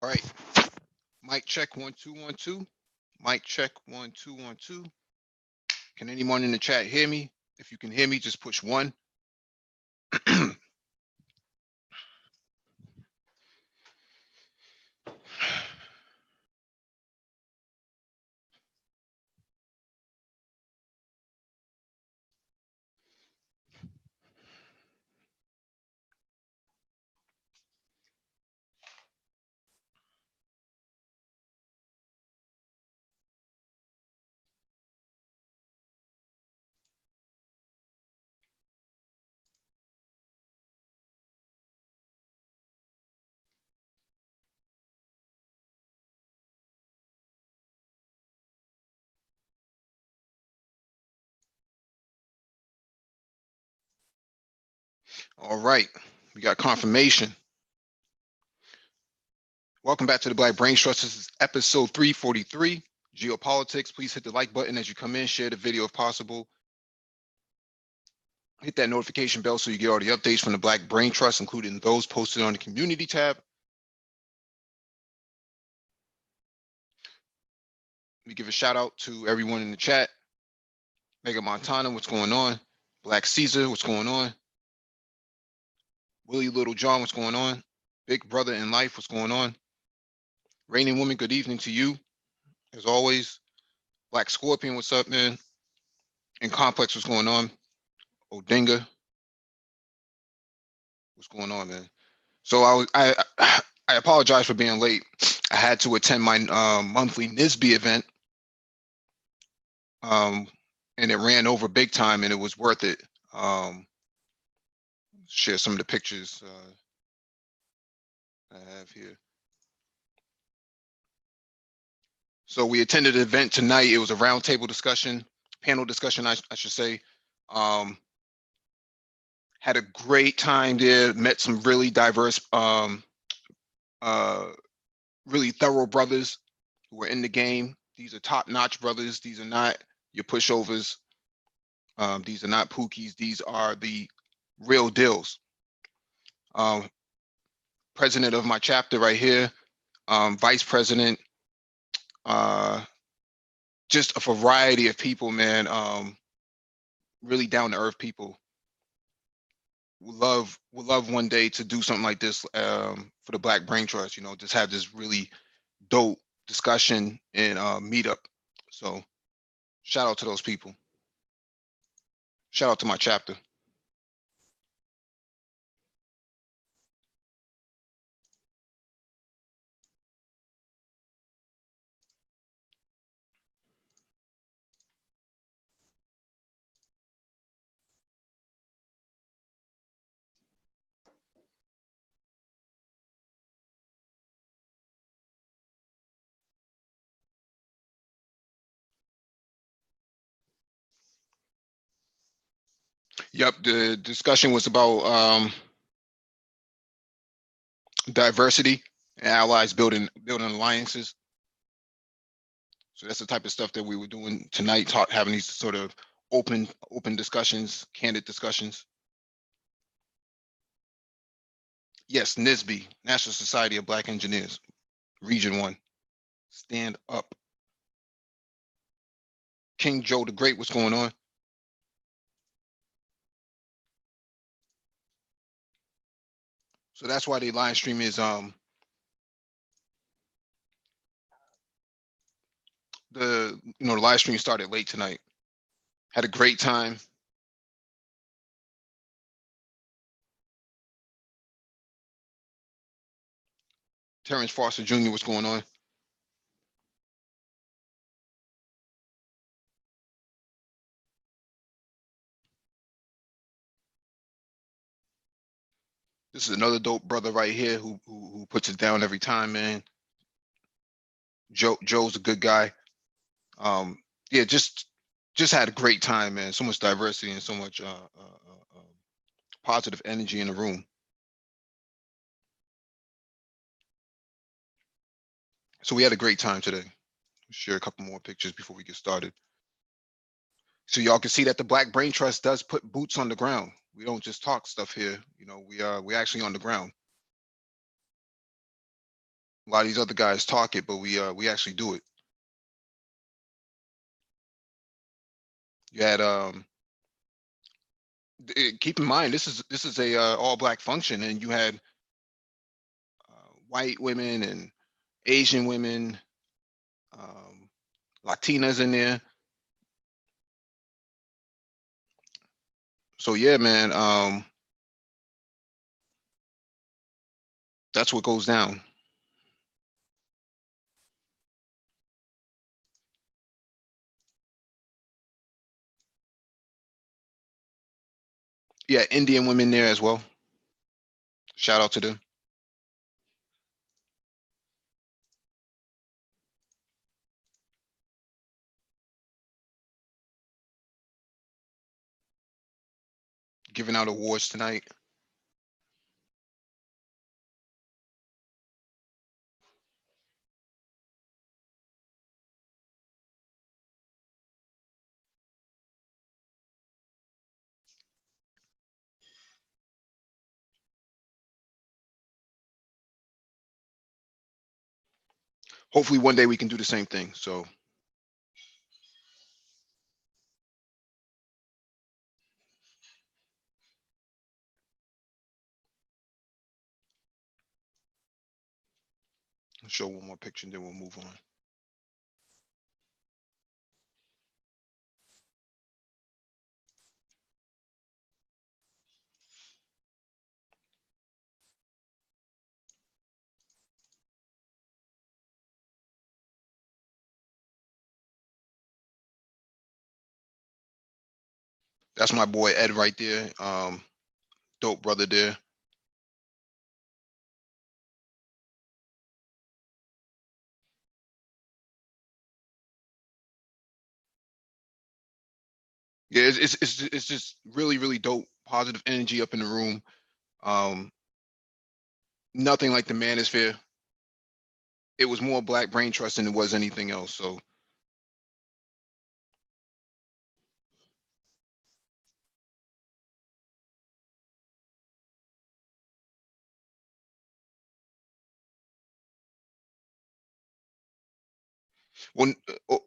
All right. Mic check 1 2 1 2. Mic check 1 2 1 2. Can anyone in the chat hear me? If you can hear me, just push one. All right. We got confirmation. Welcome back to the Black Brain Trust. This is episode 343, Geopolitics. Please hit the like button as you come in. Share the video if possible. Hit that notification bell so you get all the updates from the Black Brain Trust, including those posted on the community tab. We give a shout out to everyone in the chat. Mega Montana, what's going on? Black Caesar, what's going on? Willie Little John, what's going on? Big Brother in Life, what's going on? Reigning Woman, good evening to you. As always, Black Scorpion, what's up, man? And Complex, what's going on? Odinga, what's going on, man? So I apologize for being late. I had to attend my monthly NISB event, and it ran over big time, and it was worth it. Share some of the pictures I have here. So we attended an event tonight. It was a roundtable discussion, panel discussion, I should say. Had a great time there. Met some really diverse, really thorough brothers who were in the game. These are top-notch brothers. These are not your pushovers. These are not pookies. These are the real deals. President of my chapter right here, vice president, just a variety of people, man. Really down to earth people. Would love one day to do something like this for the Black Brain Trust. You know, just have this really dope discussion and meetup. So shout out to those people. Shout out to my chapter. Yep, the discussion was about diversity and allies building alliances. So that's the type of stuff that we were doing tonight, having these sort of open discussions, candid discussions. Yes, NISB, National Society of Black Engineers, Region 1. Stand up. King Joe the Great, what's going on? So that's why the live stream is the live stream started late tonight. Had a great time. Terrence Foster Jr., what's going on? This is another dope brother right here who puts it down every time, man. Joe's a good guy. Yeah, just had a great time, man. So much diversity and so much positive energy in the room. So we had a great time today. Share a couple more pictures before we get started. So y'all can see that the Black Brain Trust does put boots on the ground. We don't just talk stuff here. You know, we're actually on the ground. A lot of these other guys talk it, but we actually do it. You had keep in mind this is a all black function, and you had white women and Asian women, um, Latinas in there. So yeah, man, that's what goes down. Yeah, Indian women there as well. Shout out to them. Giving out awards tonight. Hopefully one day we can do the same thing. So I'll show one more picture and then we'll move on. That's my boy Ed right there. Dope brother there. Yeah, it's just really dope, positive energy up in the room. Um, Nothing like the manosphere. It was more black brain trust than it was anything else. So when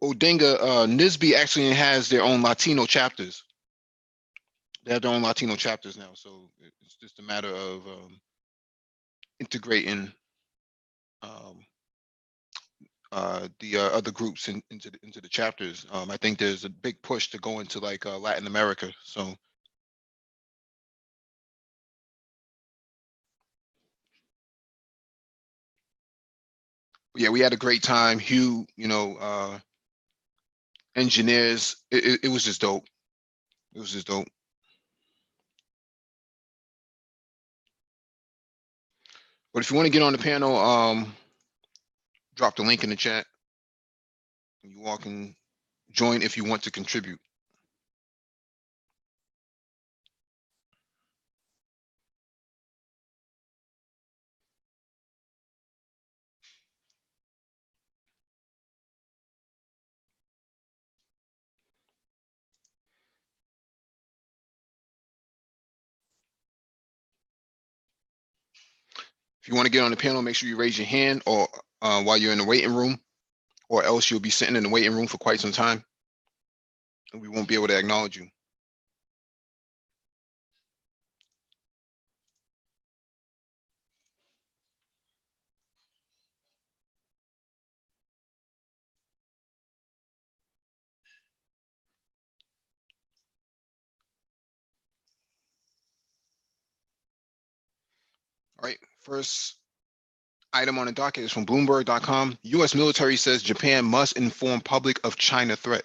Odinga, Nisby actually has their own Latino chapters. They have their own Latino chapters now. So it's just a matter of integrating um, the other groups into the chapters. I think there's a big push to go into like Latin America. So yeah, we had a great time. Hugh, engineers. It was just dope. It was just dope. But if you want to get on the panel, drop the link in the chat. You all can join if you want to contribute. If you want to get on the panel, make sure you raise your hand or while you're in the waiting room, or else you'll be sitting in the waiting room for quite some time and we won't be able to acknowledge you. All right, first item on the docket is from Bloomberg.com. U.S. military says Japan must inform public of China threat.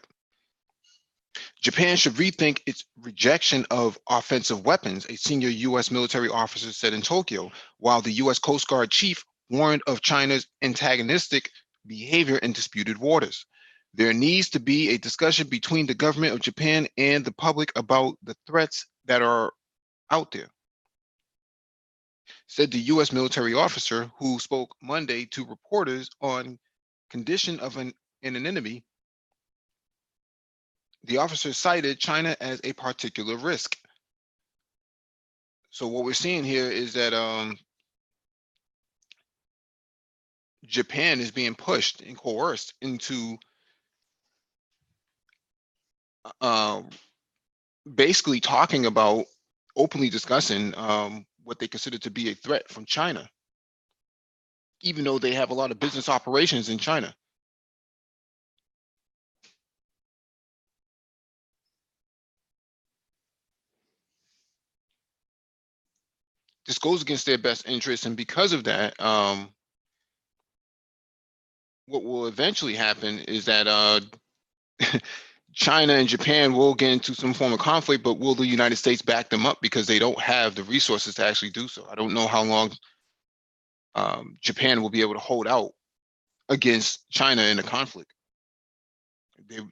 Japan should rethink its rejection of offensive weapons, a senior U.S. military officer said in Tokyo, while the U.S. Coast Guard chief warned of China's antagonistic behavior in disputed waters. There needs to be a discussion between the government of Japan and the public about the threats that are out there, said the U.S. military officer who spoke Monday to reporters on condition of an enemy. The officer cited China as a particular risk. So what we're seeing here is that Japan is being pushed and coerced into basically talking about, openly discussing what they consider to be a threat from China, even though they have a lot of business operations in China. This goes against their best interests, and because of that, what will eventually happen is that China and Japan will get into some form of conflict, but will the United States back them up because they don't have the resources to actually do so? I don't know how long Japan will be able to hold out against China in a conflict.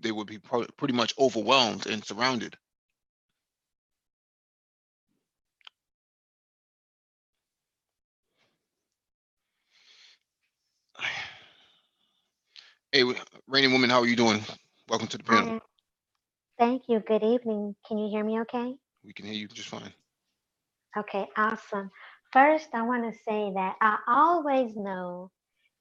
They would be pretty much overwhelmed and surrounded. Hey, Rainy Woman, how are you doing? Welcome to the panel. Hi, thank you. Good evening. Can you hear me okay? We can hear you just fine. Okay, awesome. First, I want to say that I always know,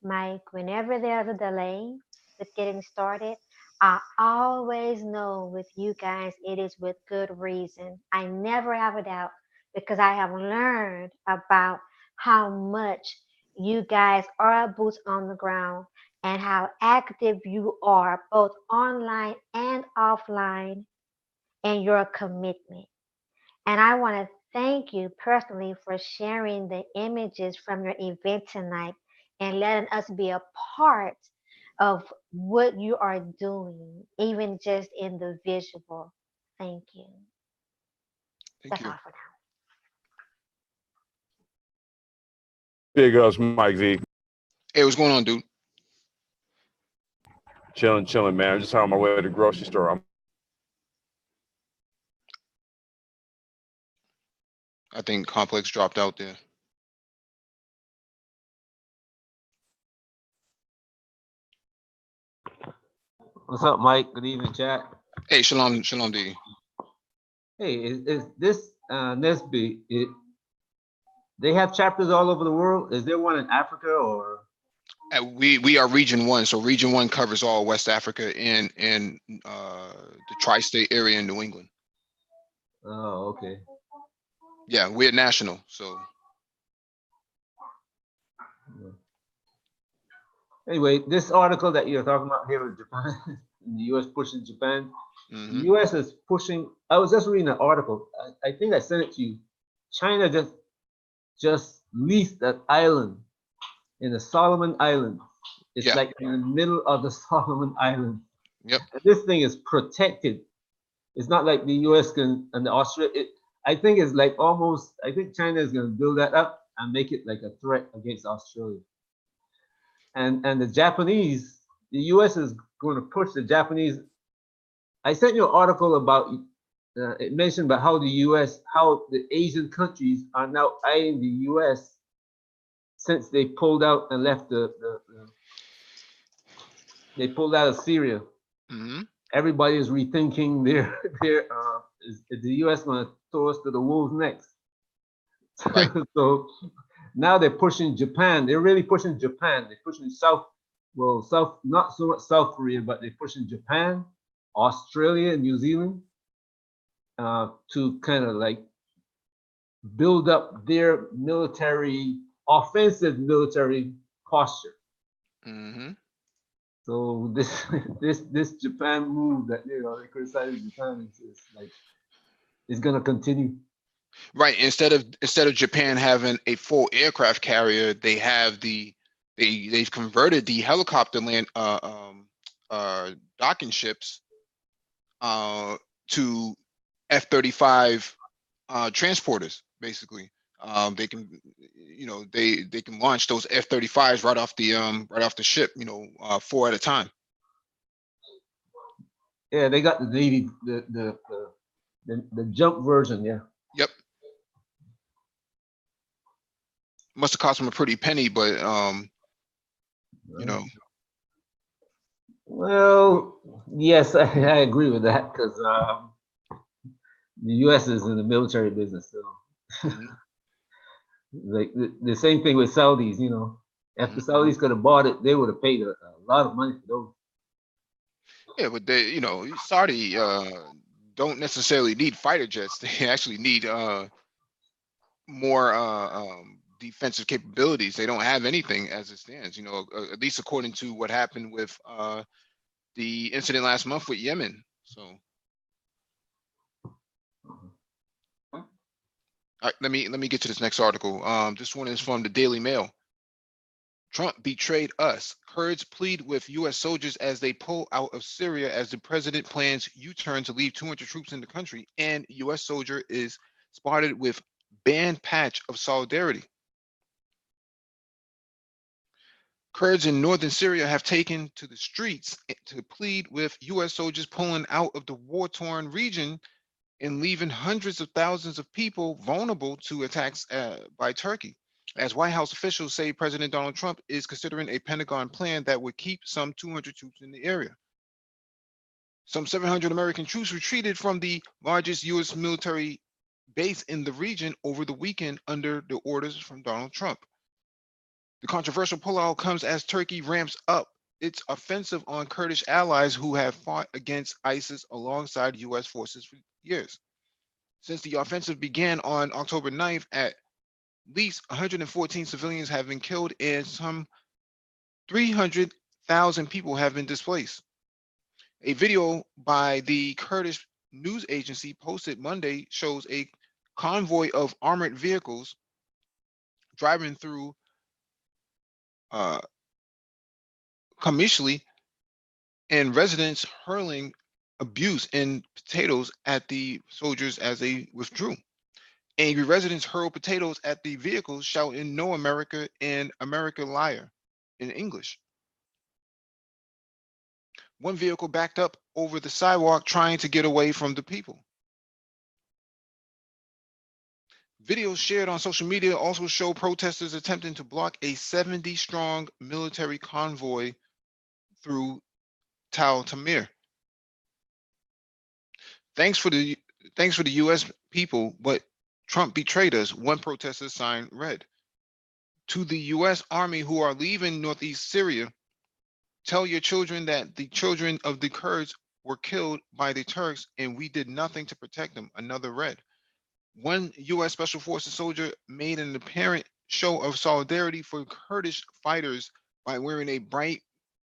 Mike, whenever there's a delay with getting started, I always know with you guys it is with good reason. I never have a doubt because I have learned about how much you guys are boots on the ground and how active you are both online and offline and your commitment. And I want to thank you personally for sharing the images from your event tonight and letting us be a part of what you are doing, even just in the visual. Thank you. Thank That's you. all for now. Big ups, Mike Z. Hey, what's going on, dude? Chilling, man. I'm just on my way to the grocery store. I think Complex dropped out there. What's up, Mike? Good evening, chat. Hey, shalom, D. Hey, is this Nesby? They have chapters all over the world. Is there one in Africa or? We are Region 1, so Region 1 covers all West Africa and the tri-state area in New England. Oh, okay. Yeah, we're national, so. Anyway, this article that you're talking about here with Japan, the U.S. pushing Japan. Mm-hmm. The U.S. is pushing. I was just reading an article. I think I sent it to you. China just leased that island in the Solomon Islands. It's Yeah. like in the middle of the Solomon Islands. Yep. And this thing is protected. It's not like the U.S. and the Australia. I think it's like almost. I think China is going to build that up and make it like a threat against Australia. And the Japanese, the U.S. is going to push the Japanese. I sent you an article about. It mentioned about how the U.S. how the Asian countries are now eyeing the U.S. since they pulled out and left they pulled out of Syria. Mm-hmm. Everybody is rethinking their is the U.S. going to throw us to the wolves next? Right. So now they're pushing Japan. They're really pushing Japan. They're pushing South, not so much South Korea, but they're pushing Japan, Australia, and New Zealand to kind of like build up their offensive military posture. Mm-hmm. So this Japan move that they criticize Japan is like it's gonna continue. Right. Instead of Japan having a full aircraft carrier, they've converted the helicopter docking ships to F-35 transporters, basically. They can, they can launch those F-35s right off the ship, 4 at a time. Yeah, they got the Navy, the jump version. Yeah. Yep. Must have cost them a pretty penny, but Well, yes, I agree with that because the U.S. is in the military business, so mm-hmm. like the same thing with Saudis. If the Saudis could have bought it, they would have paid a lot of money for those. Yeah, but they, Saudi don't necessarily need fighter jets. They actually need more defensive capabilities. They don't have anything as it stands. At least according to what happened with the incident last month with Yemen. So, all right, let me get to this next article. This one is from the Daily Mail. Trump betrayed us. Kurds plead with U.S. soldiers as they pull out of Syria as the president plans U-turn to leave 200 troops in the country, and U.S. soldier is spotted with band patch of solidarity. Kurds in northern Syria have taken to the streets to plead with U.S. soldiers pulling out of the war-torn region and leaving hundreds of thousands of people vulnerable to attacks by Turkey. As White House officials say, President Donald Trump is considering a Pentagon plan that would keep some 200 troops in the area. Some 700 American troops retreated from the largest U.S. military base in the region over the weekend under the orders from Donald Trump. The controversial pullout comes as Turkey ramps up its offensive on Kurdish allies who have fought against ISIS alongside U.S. forces for years. Since the offensive began on October 9th, at least 114 civilians have been killed and some 300,000 people have been displaced. A video by the Kurdish news agency posted Monday shows a convoy of armored vehicles driving through Kamishli and residents hurling abuse and potatoes at the soldiers as they withdrew. Angry residents hurled potatoes at the vehicles, shouting "No America" and "America liar" in English. One vehicle backed up over the sidewalk trying to get away from the people. Videos shared on social media also show protesters attempting to block a 70-strong military convoy through Tal Tamir. Thanks for the U.S. people, but Trump betrayed us, one protester sign read. To the U.S. Army who are leaving northeast Syria, tell your children that the children of the Kurds were killed by the Turks and we did nothing to protect them, another read. One U.S. Special Forces soldier made an apparent show of solidarity for Kurdish fighters by wearing a bright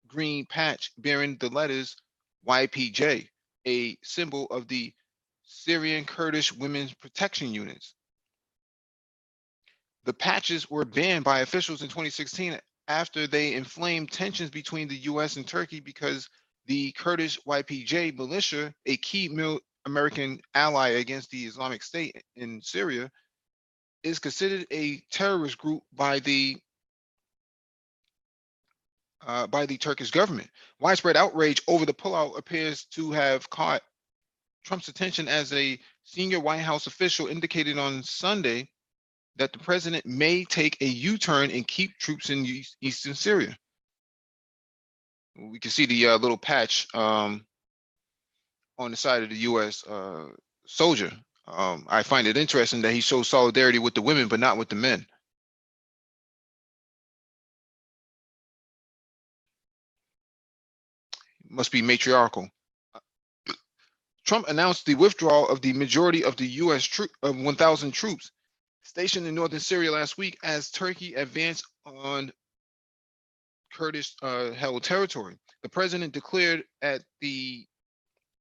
green patch bearing the letters YPJ, a symbol of the Syrian Kurdish Women's Protection Units. The patches were banned by officials in 2016 after they inflamed tensions between the U.S. and Turkey because the Kurdish YPJ militia, a key American ally against the Islamic State in Syria, is considered a terrorist group by the Turkish government. Widespread outrage over the pullout appears to have caught Trump's attention as a senior White House official indicated on Sunday that the president may take a U-turn and keep troops in eastern Syria. We can see the little patch on the side of the U.S. Soldier. I find it interesting that he shows solidarity with the women, but not with the men. Must be matriarchal. Trump announced the withdrawal of the majority of the U.S. 1,000 troops stationed in northern Syria last week as Turkey advanced on Kurdish held territory. The president declared at the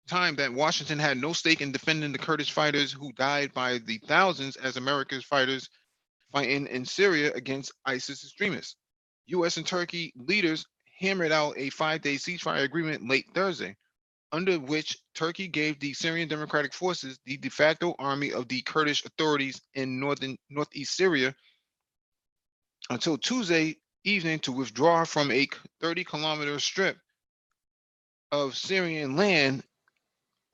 time that Washington had no stake in defending the Kurdish fighters who died by the thousands as America's fighters fighting in Syria against ISIS extremists. U.S. and Turkey leaders hammered out a 5-day ceasefire agreement late Thursday, under which Turkey gave the Syrian Democratic Forces, the de facto army of the Kurdish authorities in northeast Syria, until Tuesday evening to withdraw from a 30-kilometer strip of Syrian land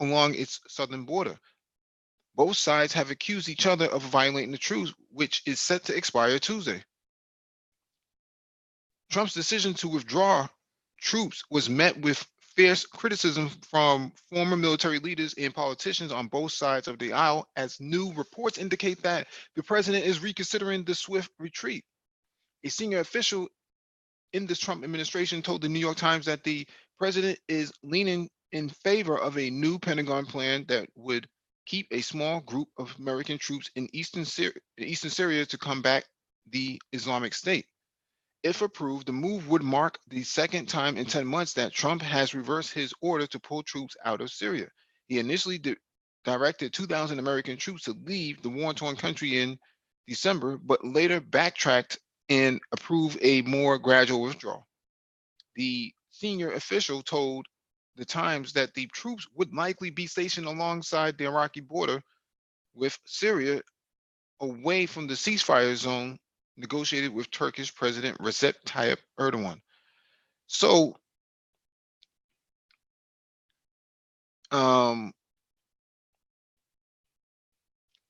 along its southern border. Both sides have accused each other of violating the truce, which is set to expire Tuesday. Trump's decision to withdraw troops was met with fierce criticism from former military leaders and politicians on both sides of the aisle, as new reports indicate that the president is reconsidering the swift retreat. A senior official in this Trump administration told the New York Times that the president is leaning in favor of a new Pentagon plan that would keep a small group of American troops in eastern Syria to combat the Islamic State. If approved, the move would mark the second time in 10 months that Trump has reversed his order to pull troops out of Syria. He initially directed 2,000 American troops to leave the war-torn country in December, but later backtracked and approved a more gradual withdrawal. The senior official told the Times that the troops would likely be stationed alongside the Iraqi border with Syria, away from the ceasefire zone negotiated with Turkish President Recep Tayyip Erdogan. So,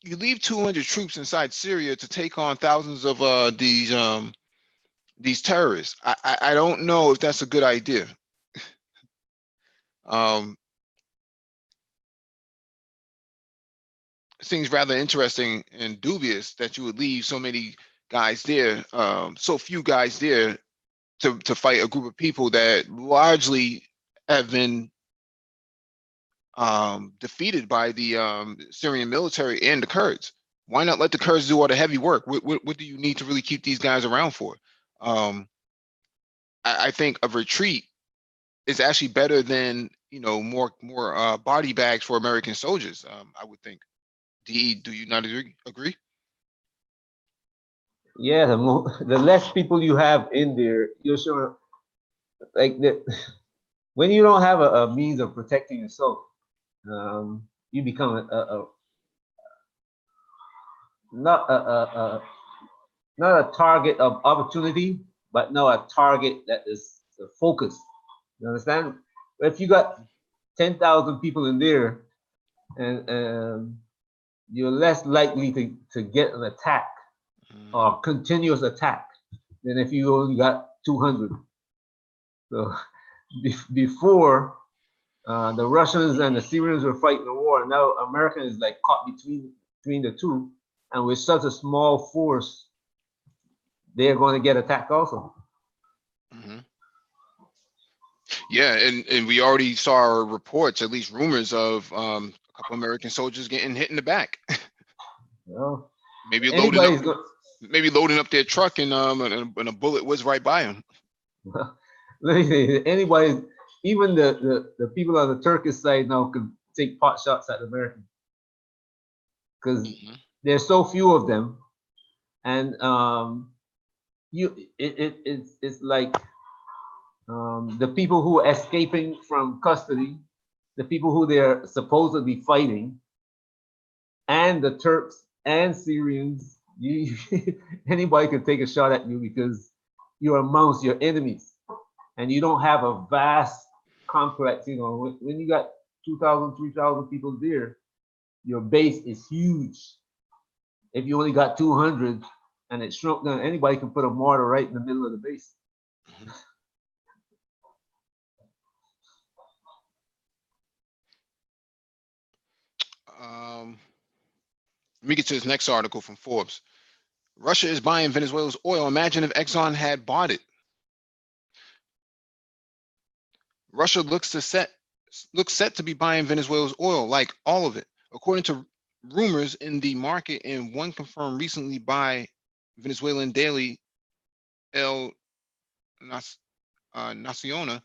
you leave 200 troops inside Syria to take on thousands of these terrorists. I don't know if that's a good idea. Seems rather interesting and dubious that you would leave so many guys there, so few guys there to fight a group of people that largely have been defeated by the Syrian military and the Kurds. Why not let the Kurds do all the heavy work? What do you need to really keep these guys around for? I think a retreat is actually better than, you know, more body bags for American soldiers. I would think. DE, do you not agree? Yeah, the less people you have in there, you're sure, like the, when you don't have a means of protecting yourself, you become not not a target of opportunity, but no, a target that is the focus. You understand? If you got 10,000 people in there, and you're less likely to get an attack or continuous attack than if you only got 200. So before the Russians and the Syrians were fighting the war, now America is like caught between the two, and with such a small force, they're going to get attacked also. Mm-hmm. Yeah, and we already saw reports, at least rumors of a couple American soldiers getting hit in the back. Well, maybe loading up their truck and a bullet whizzed right by them. Let me say, anybody, even the people on the Turkish side now could take pot shots at the Americans because there's so few of them, and it's like the people who are escaping from custody, the people who they're supposedly fighting, and the Turks and Syrians. Anybody can take a shot at you because you're amongst your enemies, and you don't have a vast complex. You know, when you got 2,000, 3,000 people there, your base is huge. If you only got 200 and it shrunk down, anybody can put a mortar right in the middle of the base. Let me get to this next article from Forbes. Russia is buying Venezuela's oil. Imagine if Exxon had bought it. Russia looks set to be buying Venezuela's oil, like all of it, according to rumors in the market and one confirmed recently by Venezuelan daily El Naciona.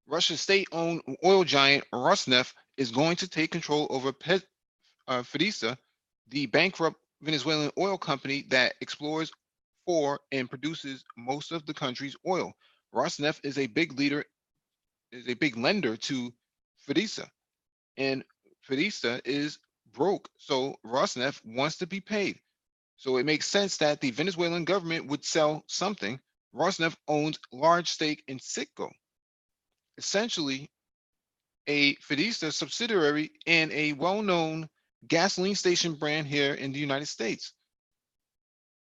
Russia's state-owned oil giant Rosneft is going to take control over PDVSA, the bankrupt Venezuelan oil company that explores for and produces most of the country's oil. Rosneft is a big lender to PDVSA, and PDVSA is broke, so Rosneft wants to be paid. So it makes sense that the Venezuelan government would sell something. Rosneft owns large stake in Citgo, essentially a PDVSA subsidiary and a well-known gasoline station brand here in the United States.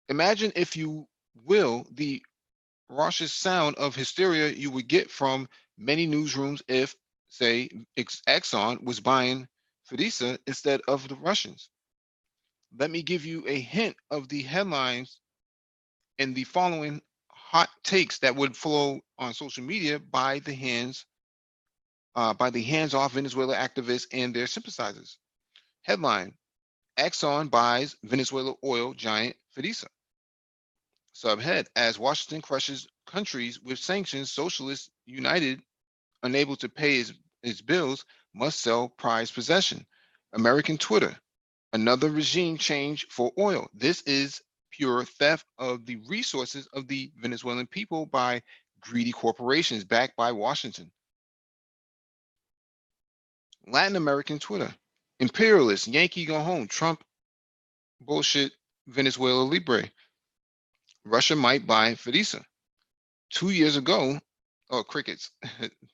Imagine, if you will, the raucous sound of hysteria you would get from many newsrooms if, say, Exxon was buying PDVSA instead of the Russians. Let me give you a hint of the headlines and the following hot takes that would flow on social media by the hands-off Venezuela activists and their sympathizers. Headline: Exxon buys Venezuela oil giant Fidesa. Subhead: As Washington crushes countries with sanctions, Socialists United, unable to pay its bills, must sell prized possession. American Twitter: Another regime change for oil. This is pure theft of the resources of the Venezuelan people by greedy corporations backed by Washington. Latin American Twitter: Imperialist, Yankee go home, Trump bullshit, Venezuela Libre. Russia might buy Fidesa. 2 years ago, oh, crickets.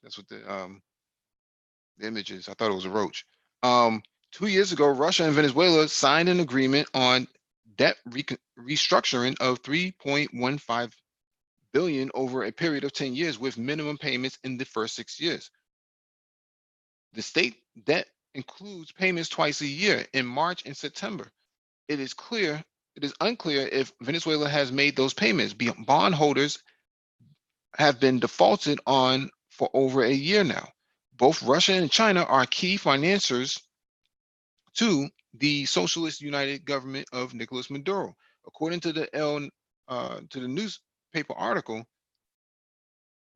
That's what the image is. I thought it was a roach. 2 years ago, Russia and Venezuela signed an agreement on debt restructuring of 3.15 billion over a period of 10 years with minimum payments in the first 6 years. The state debt includes payments twice a year in March and September. It is unclear if Venezuela has made those payments. Bondholders have been defaulted on for over a year now. Both Russia and China are key financiers to the Socialist United government of Nicolas Maduro. According to the newspaper article,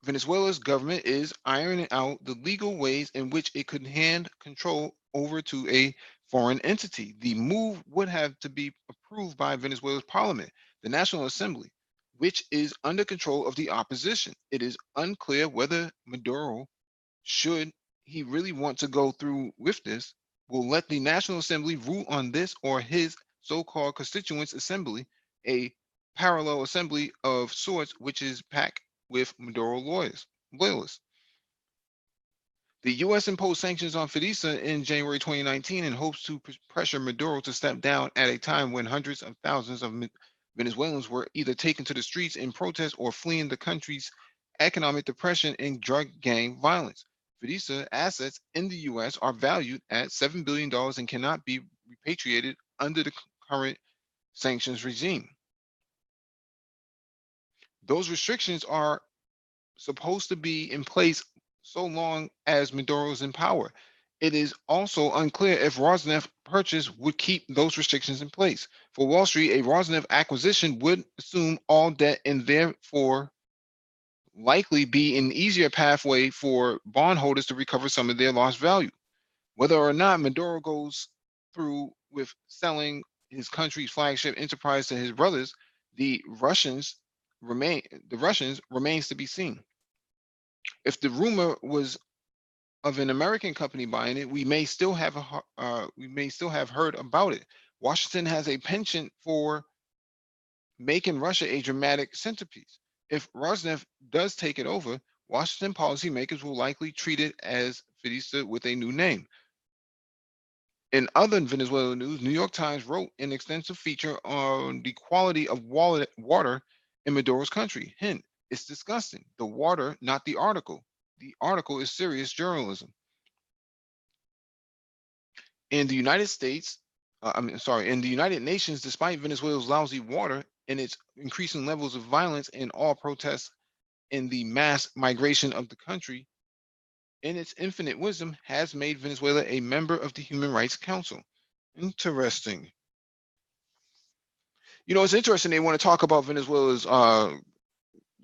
Venezuela's government is ironing out the legal ways in which it could hand control over to a foreign entity. The move would have to be approved by Venezuela's parliament, the National Assembly, which is under control of the opposition. It is unclear whether Maduro, should he really want to go through with this, will let the National Assembly rule on this or his so-called Constituents Assembly, a parallel assembly of sorts which is packed with Maduro loyalists. The U.S. imposed sanctions on Fidesa in January 2019 in hopes to pressure Maduro to step down at a time when hundreds of thousands of Venezuelans were either taken to the streets in protest or fleeing the country's economic depression and drug gang violence. Fidesa assets in the U.S. are valued at $7 billion and cannot be repatriated under the current sanctions regime. Those restrictions are supposed to be in place so long as Maduro is in power. It is also unclear if Rosneft purchase would keep those restrictions in place. For Wall Street, a Rosneft acquisition would assume all debt and therefore likely be an easier pathway for bondholders to recover some of their lost value. Whether or not Maduro goes through with selling his country's flagship enterprise to his brothers, the Russians remains to be seen. If the rumor was of an American company buying it, we may still have heard about it. Washington has a penchant for making Russia a dramatic centerpiece. If Rosneft does take it over, Washington policymakers will likely treat it as Fidesa with a new name. In other Venezuelan news, New York Times wrote an extensive feature on the quality of water in Maduro's country. Hint: it's disgusting. The water, not the article. The article is serious journalism. In the United States, in the United Nations, despite Venezuela's lousy water and its increasing levels of violence and all protests in the mass migration of the country, in its infinite wisdom, has made Venezuela a member of the Human Rights Council. Interesting. You know, it's interesting they want to talk about Venezuela's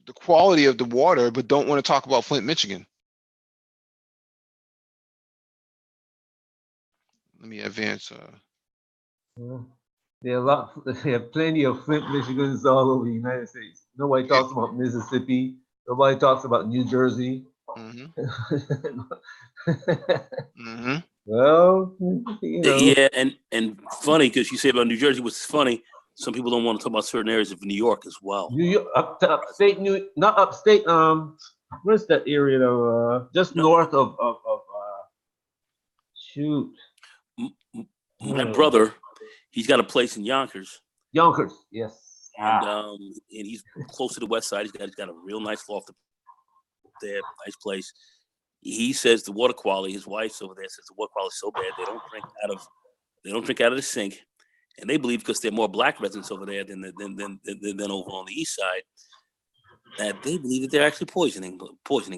the quality of the water, but don't want to talk about Flint, Michigan. Let me advance. There are plenty of Flint, Michigans all over the United States. Nobody talks about Mississippi. Nobody talks about New Jersey. Mm-hmm. Well, you know. Yeah, and funny because you say about New Jersey, which is funny. Some people don't want to talk about certain areas of New York as well. New York, upstate not upstate. Where's that area though? Just north of shoot. My brother, he's got a place in Yonkers. Yonkers, yes. And he's close to the west side. He's got a real nice loft up there, nice place. He says the water quality. His wife's over there says the water quality is so bad they don't drink out of the sink. and they believe because there are more black residents over there than over on the east side, that they believe that they're actually poisoning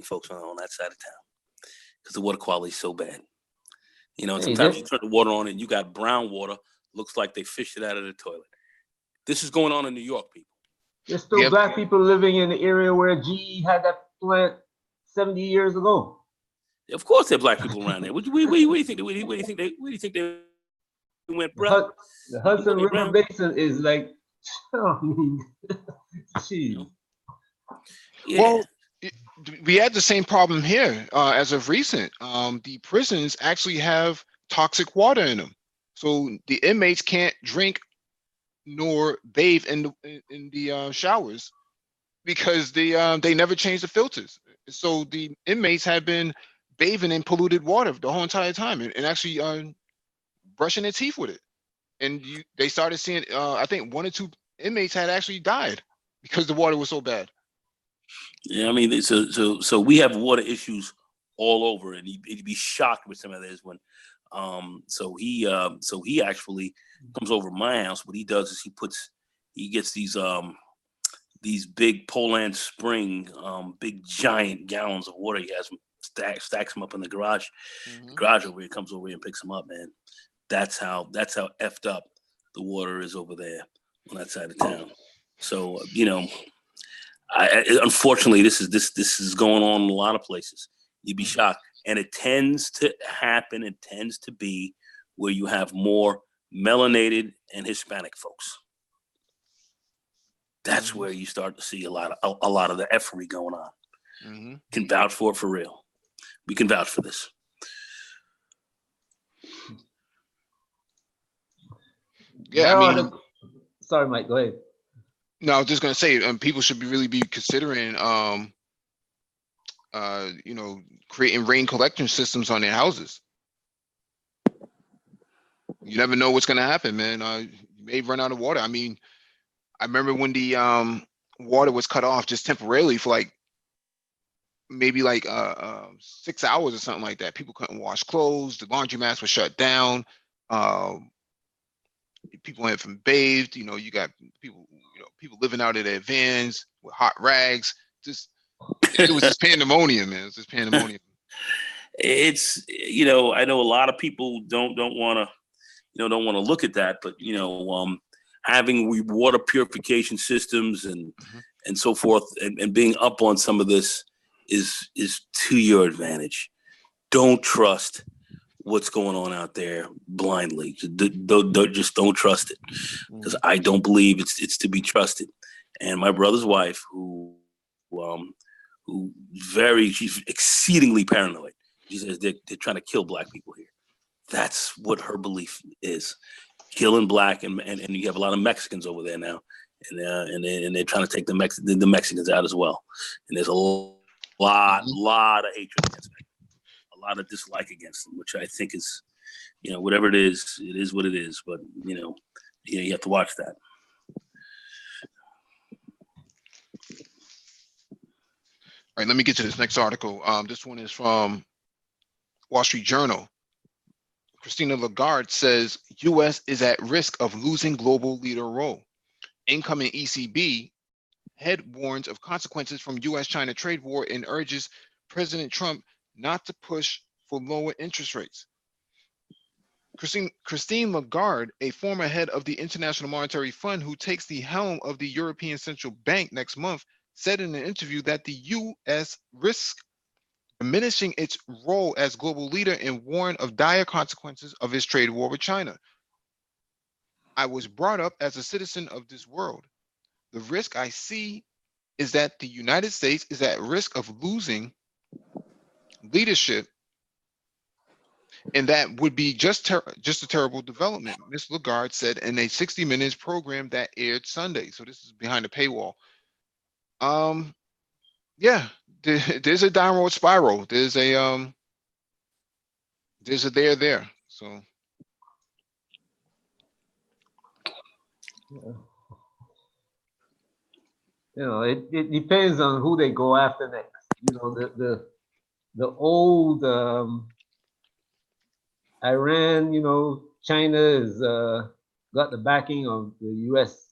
folks on that side of town because the water quality is so bad. You know, and sometimes you turn the water on and you got brown water, looks like they fished it out of the toilet. This is going on in New York, people. There's still black people living in the area where GE had that plant 70 years ago. Of course, there are black people around there. Where do you think they went, bro? The Hudson River Basin is like, I mean, geez. Yeah. Well, we had the same problem here as of recent. The prisons actually have toxic water in them, so the inmates can't drink nor bathe in the showers because they never changed the filters. So the inmates have been bathing in polluted water the whole entire time and actually brushing their teeth with it. And they started seeing, I think 1 or 2 inmates had actually died because the water was so bad. Yeah, I mean, so we have water issues all over, and he'd be shocked with some of this when. So he actually comes over to my house. What he does is he gets these big Poland Spring, big giant gallons of water. He has them stacks them up in the garage. Mm-hmm. The garage over here, comes over here and picks them up, man. That's how effed up the water is over there on that side of town. So you know, unfortunately, this is going on in a lot of places. You'd be shocked, and it tends to happen. It tends to be where you have more melanated and Hispanic folks. That's where you start to see a lot of the effery going on. Mm-hmm. Can vouch for it for real. We can vouch for this. Yeah, I mean, sorry, Mike. Go ahead. no, I was just gonna say, people should really be considering, creating rain collection systems on their houses. You never know what's gonna happen, man. You may run out of water. I mean, I remember when the water was cut off just temporarily for maybe 6 hours or something like that. People couldn't wash clothes. The laundromats were shut down. People haven't bathed. You got people living out of their vans with hot rags. It was just pandemonium, man. It was just pandemonium. It's I know a lot of people don't want to look at that, but having water purification systems and so forth, and being up on some of this is to your advantage. Don't trust what's going on out there blindly. Just don't trust it, because I don't believe it's to be trusted. And my brother's wife, she's exceedingly paranoid. She says they're trying to kill black people here. That's what her belief is. Killing black, and you have a lot of Mexicans over there now, and they're trying to take the Mexicans out as well. And there's a lot of hatred against them, a lot of dislike against them, which I think is, whatever it is what it is. But you have to watch that. All right, let me get to this next article. This one is from Wall Street Journal. Christina Lagarde says U.S. is at risk of losing global leader role. Incoming ECB head warns of consequences from U.S.-China trade war and urges President Trump not to push for lower interest rates. Christine Lagarde, a former head of the International Monetary Fund who takes the helm of the European Central Bank next month, said in an interview that the U.S. risks diminishing its role as global leader and warned of dire consequences of its trade war with China. I was brought up as a citizen of this world. The risk I see is that the United States is at risk of losing leadership, and that would be just a terrible development, Ms. Lagarde said in a 60 Minutes program that aired Sunday. So this is behind the paywall. Yeah, there's a downward spiral. There's a there. So it depends on who they go after next. The old Iran, China is got the backing of the U.S.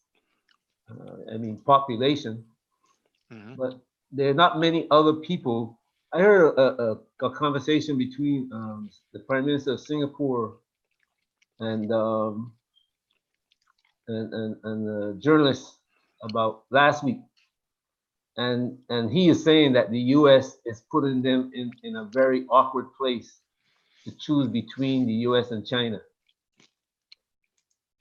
Population, but there are not many other people. I heard a conversation between the Prime Minister of Singapore and the journalist about last week, and he is saying that the U.S. is putting them in a very awkward place to choose between the U.S. and China,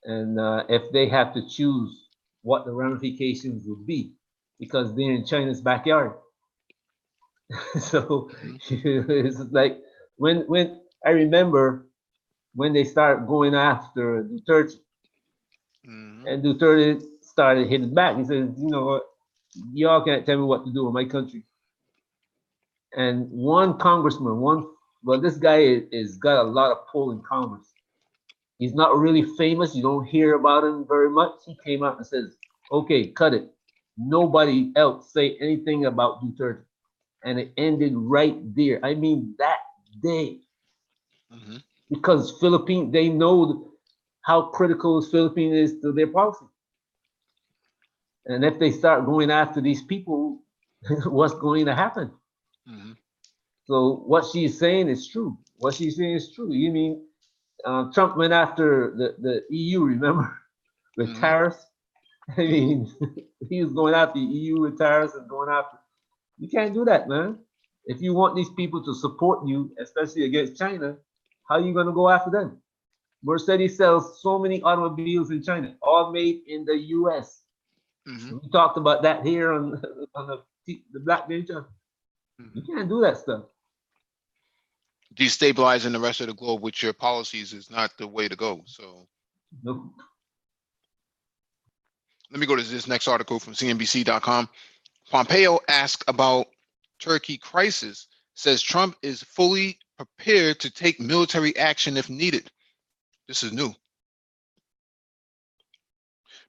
and if they have to choose, what the ramifications would be, because they're in China's backyard. So it's like when I remember when they started going after Duterte, and Duterte started hitting back. He says, you know what, y'all can't tell me what to do in my country. And one congressman, well, this guy is got a lot of pull in Congress. He's not really famous. You don't hear about him very much. He came out and says, okay, cut it. Nobody else say anything about Duterte. And it ended right there. I mean, that day. Because Philippines, they know how critical the Philippines is to their policy. And if they start going after these people, what's going to happen? So what she's saying is true. What she's saying is true. You mean Trump went after the EU, remember, with tariffs? I mean, he was going after the EU with tariffs and going after. You can't do that, man. If you want these people to support you, especially against China, how are you going to go after them? Mercedes sells so many automobiles in China, all made in the U.S. We talked about that here on the Black Ninja. You can't do that stuff. Destabilizing the rest of the globe with your policies is not the way to go. So Nope. Let me go to this next article from CNBC.com. Pompeo asked about Turkey crisis, says Trump is fully prepared to take military action if needed. This is new.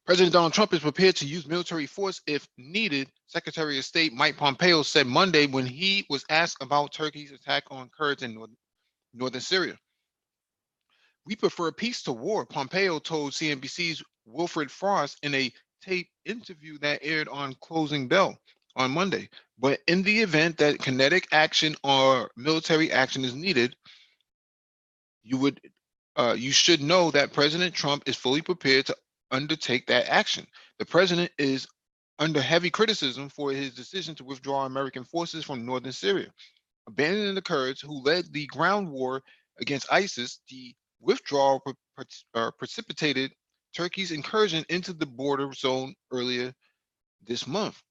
President Donald Trump is prepared to use military force if needed, Secretary of State Mike Pompeo said Monday when he was asked about Turkey's attack on Kurds in northern Syria. We prefer peace to war, Pompeo told CNBC's Wilfred Frost in a tape interview that aired on Closing Bell on Monday. But in the event that kinetic action or military action is needed, you should know that President Trump is fully prepared to undertake that action. The president is under heavy criticism for his decision to withdraw American forces from northern Syria, abandoning the Kurds who led the ground war against ISIS. The withdrawal precipitated Turkey's incursion into the border zone earlier this month,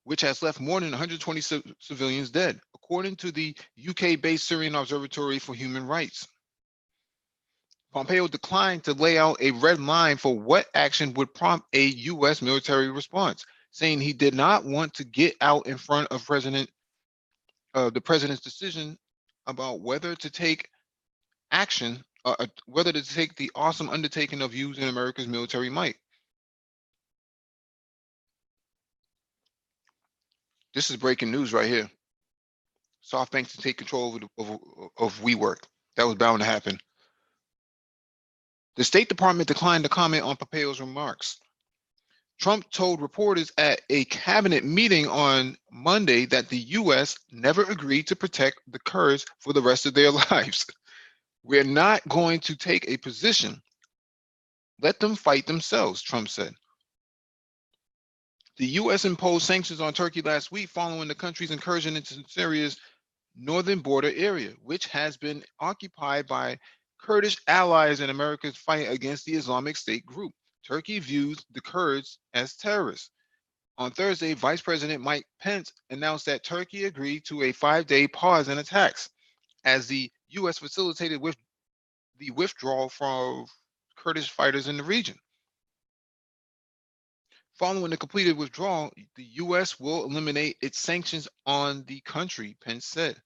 which has left more than 120 civilians dead, according to the UK-based Syrian Observatory for Human Rights. Pompeo declined to lay out a red line for what action would prompt a U.S. military response, saying he did not want to get out in front of the president's decision about whether to take action, whether to take the awesome undertaking of using America's military might. This is breaking news right here. SoftBank to take control of WeWork. That was bound to happen. The State Department declined to comment on Pompeo's remarks. Trump told reporters at a cabinet meeting on Monday that the U.S. never agreed to protect the Kurds for the rest of their lives. We're not going to take a position. Let them fight themselves, Trump said. The U.S. imposed sanctions on Turkey last week following the country's incursion into Syria's northern border area, which has been occupied by Kurdish allies in America's fight against the Islamic State group. Turkey views the Kurds as terrorists. On Thursday, Vice President Mike Pence announced that Turkey agreed to a 5-day pause in attacks as the U.S. facilitated the withdrawal from Kurdish fighters in the region. Following the completed withdrawal, the U.S. will eliminate its sanctions on the country, Pence said.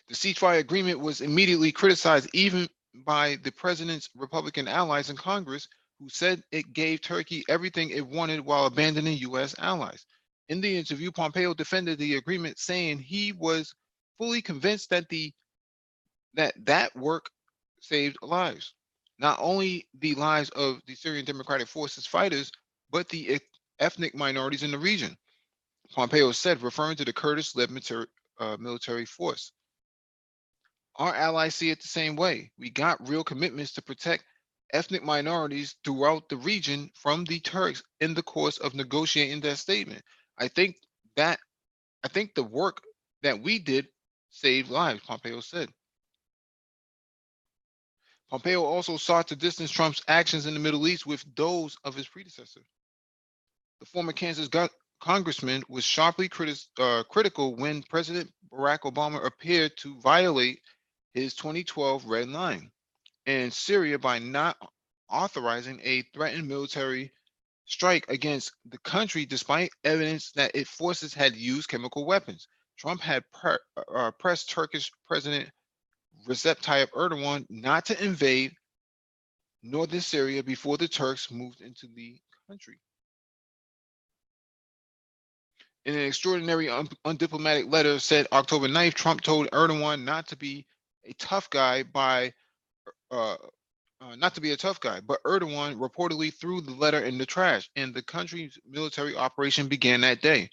The ceasefire agreement was immediately criticized even by the president's Republican allies in Congress, who said it gave Turkey everything it wanted while abandoning U.S. allies. In the interview, Pompeo defended the agreement, saying he was fully convinced that that work saved lives. Not only the lives of the Syrian Democratic Forces fighters, but the ethnic minorities in the region, Pompeo said, referring to the Kurdish-led military force. Our allies see it the same way. We got real commitments to protect ethnic minorities throughout the region from the Turks in the course of negotiating that statement. I think that I think the work that we did saved lives, Pompeo said. Pompeo also sought to distance Trump's actions in the Middle East with those of his predecessor. The former Kansas congressman was sharply critical when President Barack Obama appeared to violate his 2012 red line in Syria by not authorizing a threatened military strike against the country despite evidence that its forces had used chemical weapons. Trump had pressed Turkish President Recep Tayyip Erdogan not to invade northern Syria before the Turks moved into the country. In an extraordinary undiplomatic letter said October 9th, Trump told Erdogan not to be a tough guy not to be a tough guy, but Erdogan reportedly threw the letter in the trash, and the country's military operation began that day.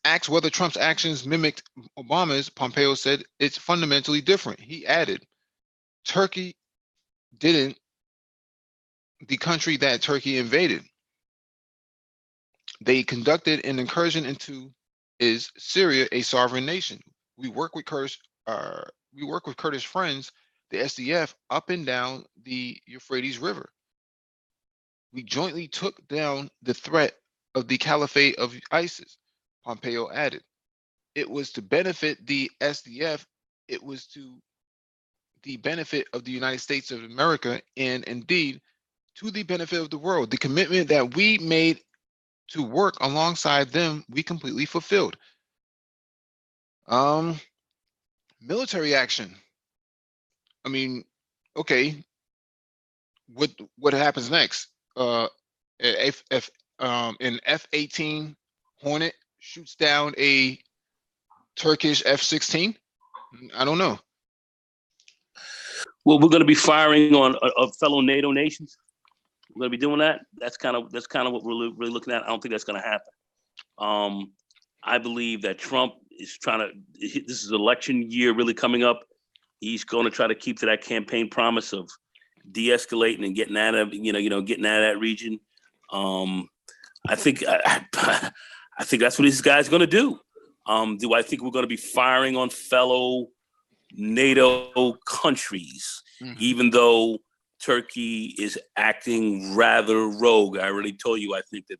Asked whether Trump's actions mimicked Obama's, Pompeo said it's fundamentally different. He added, Turkey didn't the country that Turkey invaded. They conducted an incursion into Syria, a sovereign nation. We work with Kurdish friends, the SDF, up and down the Euphrates River. We jointly took down the threat of the caliphate of ISIS, Pompeo added. It was to benefit the SDF. It was to the benefit of the United States of America, and indeed to the benefit of the world. The commitment that we made to work alongside them, we completely fulfilled. Military action. I mean, okay, what happens next? If an F-18 Hornet shoots down a Turkish F-16, I don't know. Well, we're going to be firing on fellow NATO nations. We're going to be doing that. That's kind of what we're really looking at. I don't think that's going to happen. I believe that Trump is trying to. This is election year really coming up. He's going to try to keep to that campaign promise of de-escalating and getting out of getting out of that region. I think that's what this guy's going to do. Do I think we're going to be firing on fellow NATO countries, even though Turkey is acting rather rogue? I already told you I think that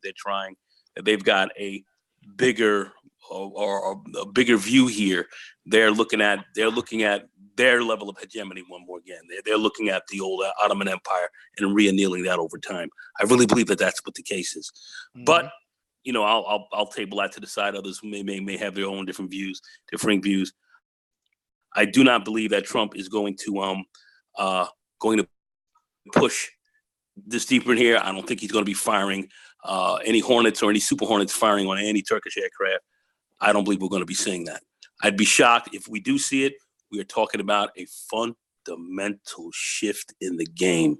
they've got a bigger or a bigger view here. They're looking at their level of hegemony one more again. They're looking at the old Ottoman Empire and re-annealing that over time. I really believe that that's what the case is. But I'll table that to the side. Others may have their own differing views. I do not believe that Trump is going to push this deeper in here. I don't think he's going to be firing any Hornets or any Super Hornets firing on any Turkish aircraft. I don't believe we're going to be seeing that. I'd be shocked if we do see it. We are talking about a fundamental shift in the game,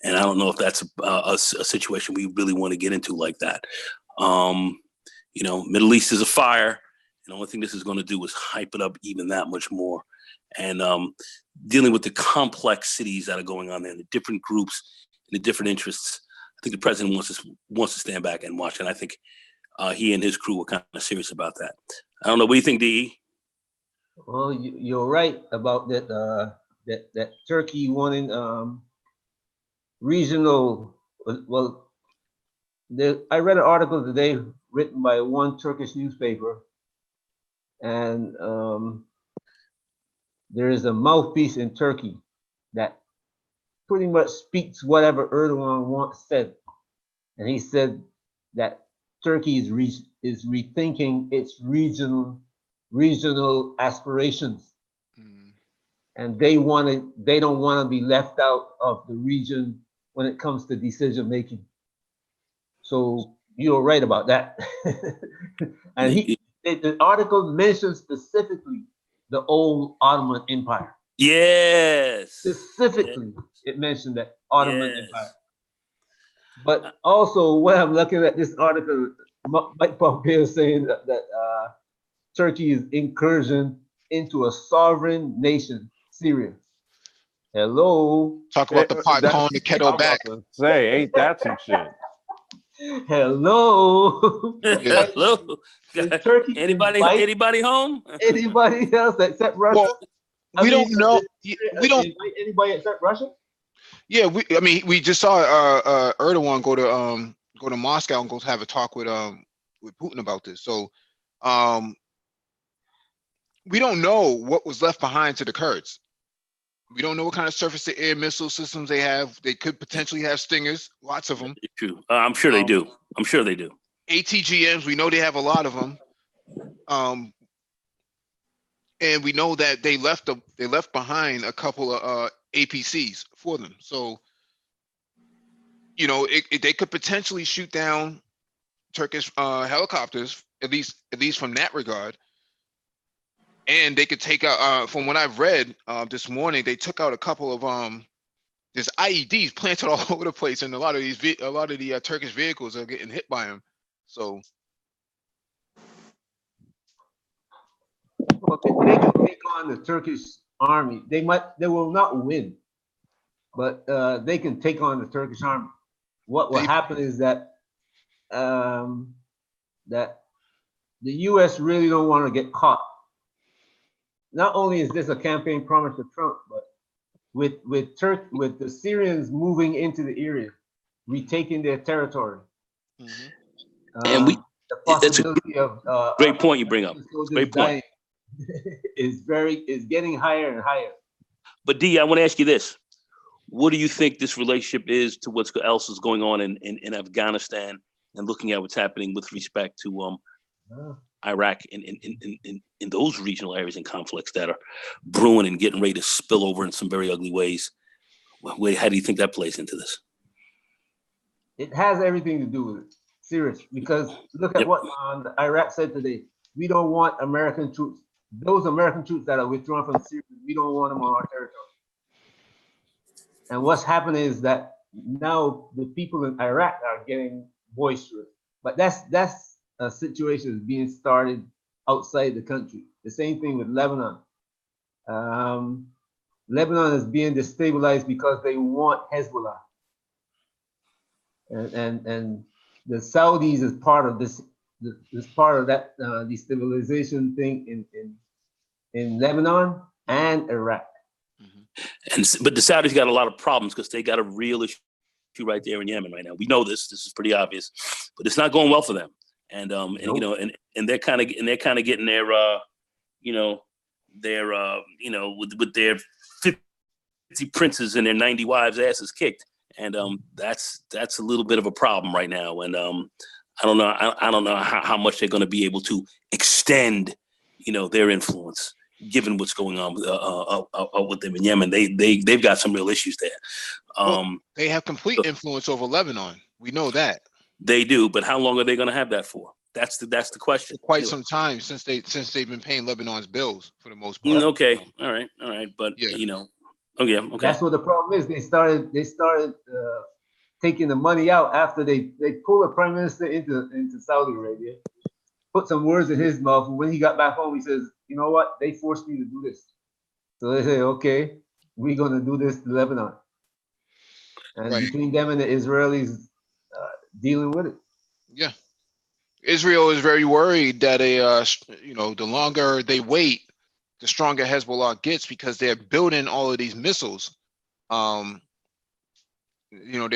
and I don't know if that's a situation we really want to get into like that. Middle East is a fire, and the only thing this is going to do is hype it up even that much more. And dealing with the complexities that are going on there, the different groups, and the different interests, I think the president wants to stand back and watch, and I think he and his crew are kind of serious about that. I don't know. What do you think, D.E.? Well, you're right about that. That Turkey wanting regional. Well, I read an article today written by one Turkish newspaper, and there is a mouthpiece in Turkey that pretty much speaks whatever Erdogan once said, and he said that Turkey is rethinking its regional aspirations, and they don't want to be left out of the region when it comes to decision making. So you're right about that. And the article mentions specifically the old Ottoman Empire. Yes. Specifically, it mentioned that Ottoman Yes. Empire. But also, when I'm looking at this article, Mike Pompeo is saying that Turkey's incursion into a sovereign nation, Syria. Hello. Talk about the pot That- calling the kettle I'm back. about to say, ain't that some shit? Hello. Yeah. Hello. Did Turkey invite Anybody home? anybody else except Russia? Well, we don't know. Did We don't. invite anybody except Russia? Yeah, I mean, we just saw Erdogan go to Moscow and go have a talk with Putin about this. So, we don't know what was left behind to the Kurds. We don't know what kind of surface-to-air missile systems they have. They could potentially have Stingers, lots of them. True. I'm sure they do. I'm sure they do. ATGMs, we know they have a lot of them. And we know that they left behind a couple of APCs for them. So, you know, they could potentially shoot down Turkish helicopters, at least from that regard. And they could take out, from what I've read this morning, they took out a couple of there's IEDs planted all over the place, and a lot of the Turkish vehicles are getting hit by them. So, Well, they can take on the Turkish army. They will not win, but they can take on the Turkish army. What will happen is that that the U.S. really don't want to get caught. Not only is this a campaign promise for Trump, but with the Syrians moving into the area, retaking their territory, And the possibility of great point you bring up. Great point. is getting higher and higher. But D, I want to ask you this: what do you think this relationship is to what else is going on in Afghanistan, and looking at what's happening with respect to Iraq in those regional areas and conflicts that are brewing and getting ready to spill over in some very ugly ways? How do you think that plays into this? It has everything to do with it. Serious, because look at what Iraq said today. We don't want American troops. Those American troops that are withdrawn from Syria, we don't want them on our territory. And what's happening is that now the people in Iraq are getting boisterous. But that's a situation that's being started outside the country. The same thing with Lebanon. Lebanon is being destabilized because they want Hezbollah. And the Saudis is part of this part of that destabilization thing in Lebanon and Iraq. But the Saudis got a lot of problems because they got a real issue right there in Yemen right now. We know this. This is pretty obvious, but it's not going well for them. And you know, and they're kind of getting their with their 50 princes and their 90 wives' asses kicked. And that's a little bit of a problem right now. And I don't know how much they're going to be able to extend, their influence, given what's going on with them in Yemen. They've got some real issues there. They have complete influence over Lebanon. We know that. They do, but how long are they going to have that for? That's the question. For quite some time since they've been paying Lebanon's bills for the most part. Okay, all right, but okay. That's what the problem is. They started taking the money out after they pulled the prime minister into Saudi Arabia, put some words in his mouth. And when he got back home, he says, "You know what? They forced me to do this." So they say, "Okay, we're gonna do this to Lebanon." And between them and the Israelis dealing with it. Yeah, Israel is very worried that the longer they wait, the stronger Hezbollah gets, because they're building all of these missiles. They're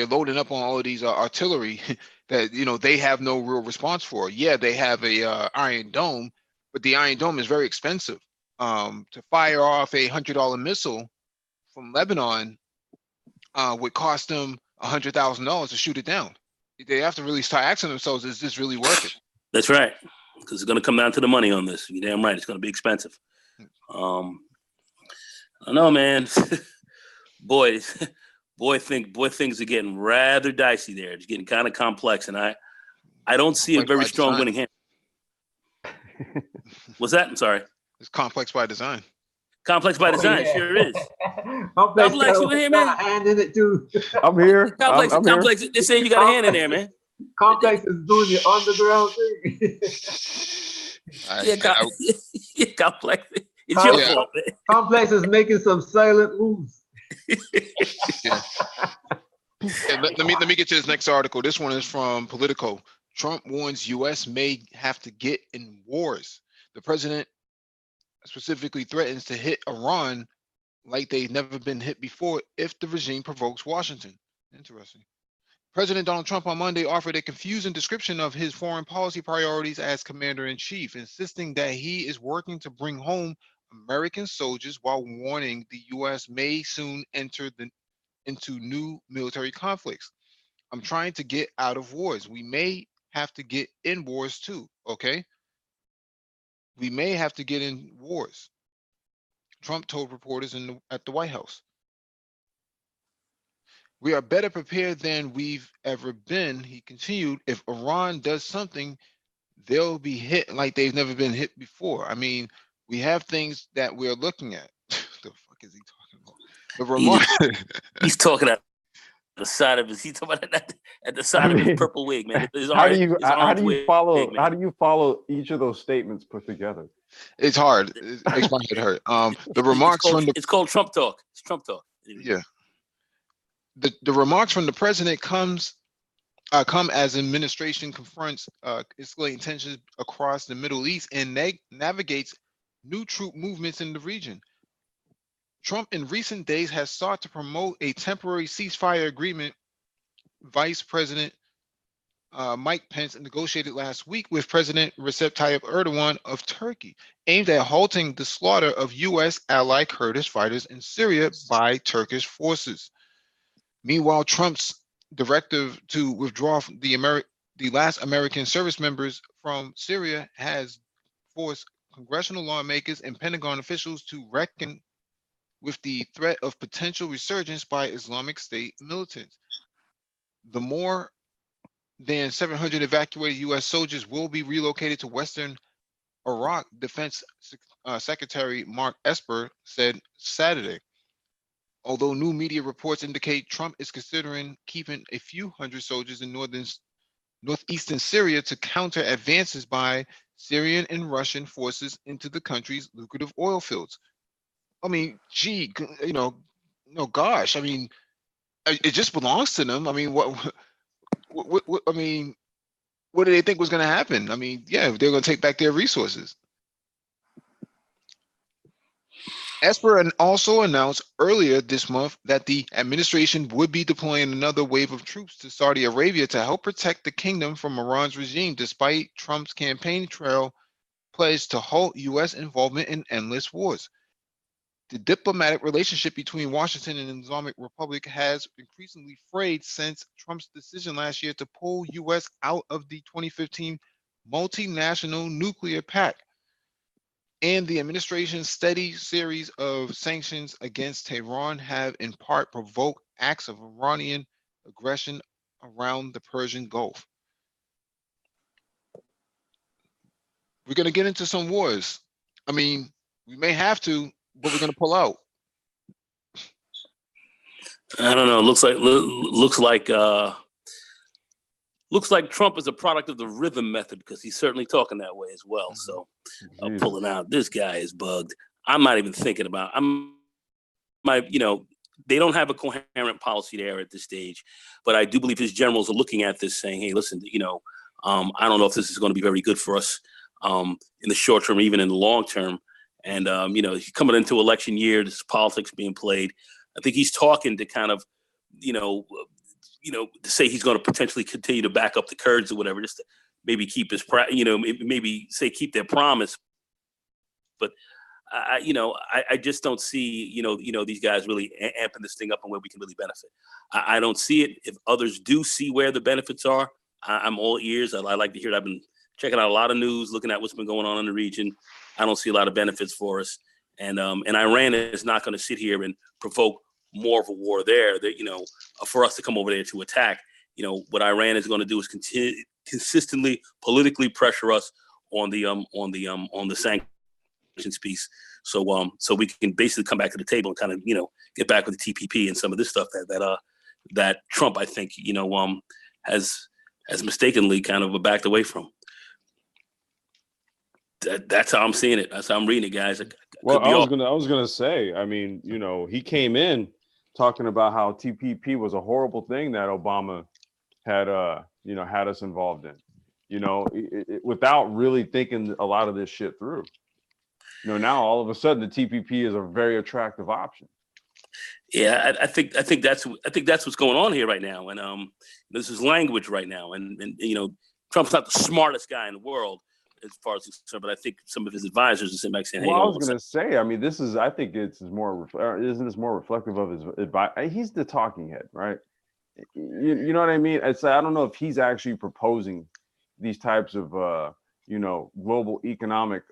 loading up on all of these artillery that they have no real response for. Yeah, they have a Iron Dome, but the Iron Dome is very expensive. To fire off a $100 missile from Lebanon would cost them $100,000 to shoot it down. They have to really start asking themselves, is this really worth it? That's right, because it's going to come down to the money on this. You're damn right. It's going to be expensive. I don't know, man. boy, things are getting rather dicey there. It's getting kind of complex, and I don't see a very strong winning hand. What's that? I'm sorry. It's complex by design. Complex by design, sure is. Complex Complex, you in here, man? got a hand in it too. I'm here. Complex, I'm here. Complex. They say you got a hand in there, man. Complex is doing the underground thing. Yeah, Complex. It's your Yeah. fault, man. Complex is making some silent moves. Yeah. Let me get to this next article. This one is from Politico. Trump warns U.S. may have to get in wars. The president specifically threatens to hit Iran like they've never been hit before if the regime provokes Washington. Interesting. President Donald Trump on Monday offered a confusing description of his foreign policy priorities as commander-in-chief, insisting that he is working to bring home American soldiers while warning the U.S. may soon enter into new military conflicts. I'm trying to get out of wars. We may have to get in wars too, okay? We may have to get in wars, Trump told reporters at the White House. We are better prepared than we've ever been, he continued. If Iran does something, they'll be hit like they've never been hit before. I mean, we have things that we're looking at. The fuck is he talking about? The remark. He's talking at the side of his. He's talking about at the side of his purple wig, man. How do you follow each of those statements put together? It's hard. It makes my head hurt. The remarks it's called Trump talk. It's Trump talk. Yeah. The remarks from the president come as administration confronts escalating tensions across the Middle East and navigates new troop movements in the region. Trump in recent days has sought to promote a temporary ceasefire agreement Vice President Mike Pence negotiated last week with President Recep Tayyip Erdogan of Turkey, aimed at halting the slaughter of U.S. ally Kurdish fighters in Syria by Turkish forces. Meanwhile, Trump's directive to withdraw the last American service members from Syria has forced congressional lawmakers and Pentagon officials to reckon with the threat of potential resurgence by Islamic State militants. The more than 700 evacuated U.S. soldiers will be relocated to Western Iraq, Defense Secretary Mark Esper said Saturday. Although new media reports indicate Trump is considering keeping a few hundred soldiers in northeastern Syria to counter advances by Syrian and Russian forces into the country's lucrative oil fields. I mean, gee, gosh, I mean, it just belongs to them. I mean, what I mean, what did they think was going to happen? I mean, yeah, they're going to take back their resources. Esper also announced earlier this month that the administration would be deploying another wave of troops to Saudi Arabia to help protect the kingdom from Iran's regime, despite Trump's campaign trail pledge to halt U.S. involvement in endless wars. The diplomatic relationship between Washington and the Islamic Republic has increasingly frayed since Trump's decision last year to pull U.S. out of the 2015 multinational nuclear pact, and the administration's steady series of sanctions against Tehran have in part provoked acts of Iranian aggression around the Persian Gulf. We're going to get into some wars. I mean, we may have to, but we're going to pull out. I don't know. Looks like Trump is a product of the rhythm method, because he's certainly talking that way as well. So pulling out, this guy is bugged. I'm not even thinking about. They don't have a coherent policy there at this stage, but I do believe his generals are looking at this, saying, "Hey, listen, I don't know if this is going to be very good for us in the short term, even in the long term." And coming into election year, this politics being played. I think he's talking to kind of, to say he's going to potentially continue to back up the Kurds or whatever, just to maybe keep his, maybe say keep their promise. But I just don't see, these guys really amping this thing up and where we can really benefit. I don't see it. If others do see where the benefits are, I'm all ears. I like to hear it. I've been checking out a lot of news, looking at what's been going on in the region. I don't see a lot of benefits for us. And Iran is not going to sit here and provoke more of a war there. That for us to come over there to attack. What Iran is going to do is consistently politically pressure us on the sanctions piece. So we can basically come back to the table and kind of, get back with the TPP and some of this stuff that Trump, I think, has mistakenly kind of backed away from. That's how I'm seeing it. That's how I'm reading it, guys. Well, I was gonna say, I mean, he came in talking about how TPP was a horrible thing that Obama had had us involved in, without really thinking a lot of this shit through. Now all of a sudden the TPP is a very attractive option. Yeah, I think that's what's going on here right now, and this is language right now, and Trump's not the smartest guy in the world as far as concerned, but I think some of his advisors are sitting back saying, "Hey, well, I was going to say, I mean, I think it's more, isn't this more reflective of his advice? He's the talking head, right? You know what I mean? I don't know if he's actually proposing these types of, global economic,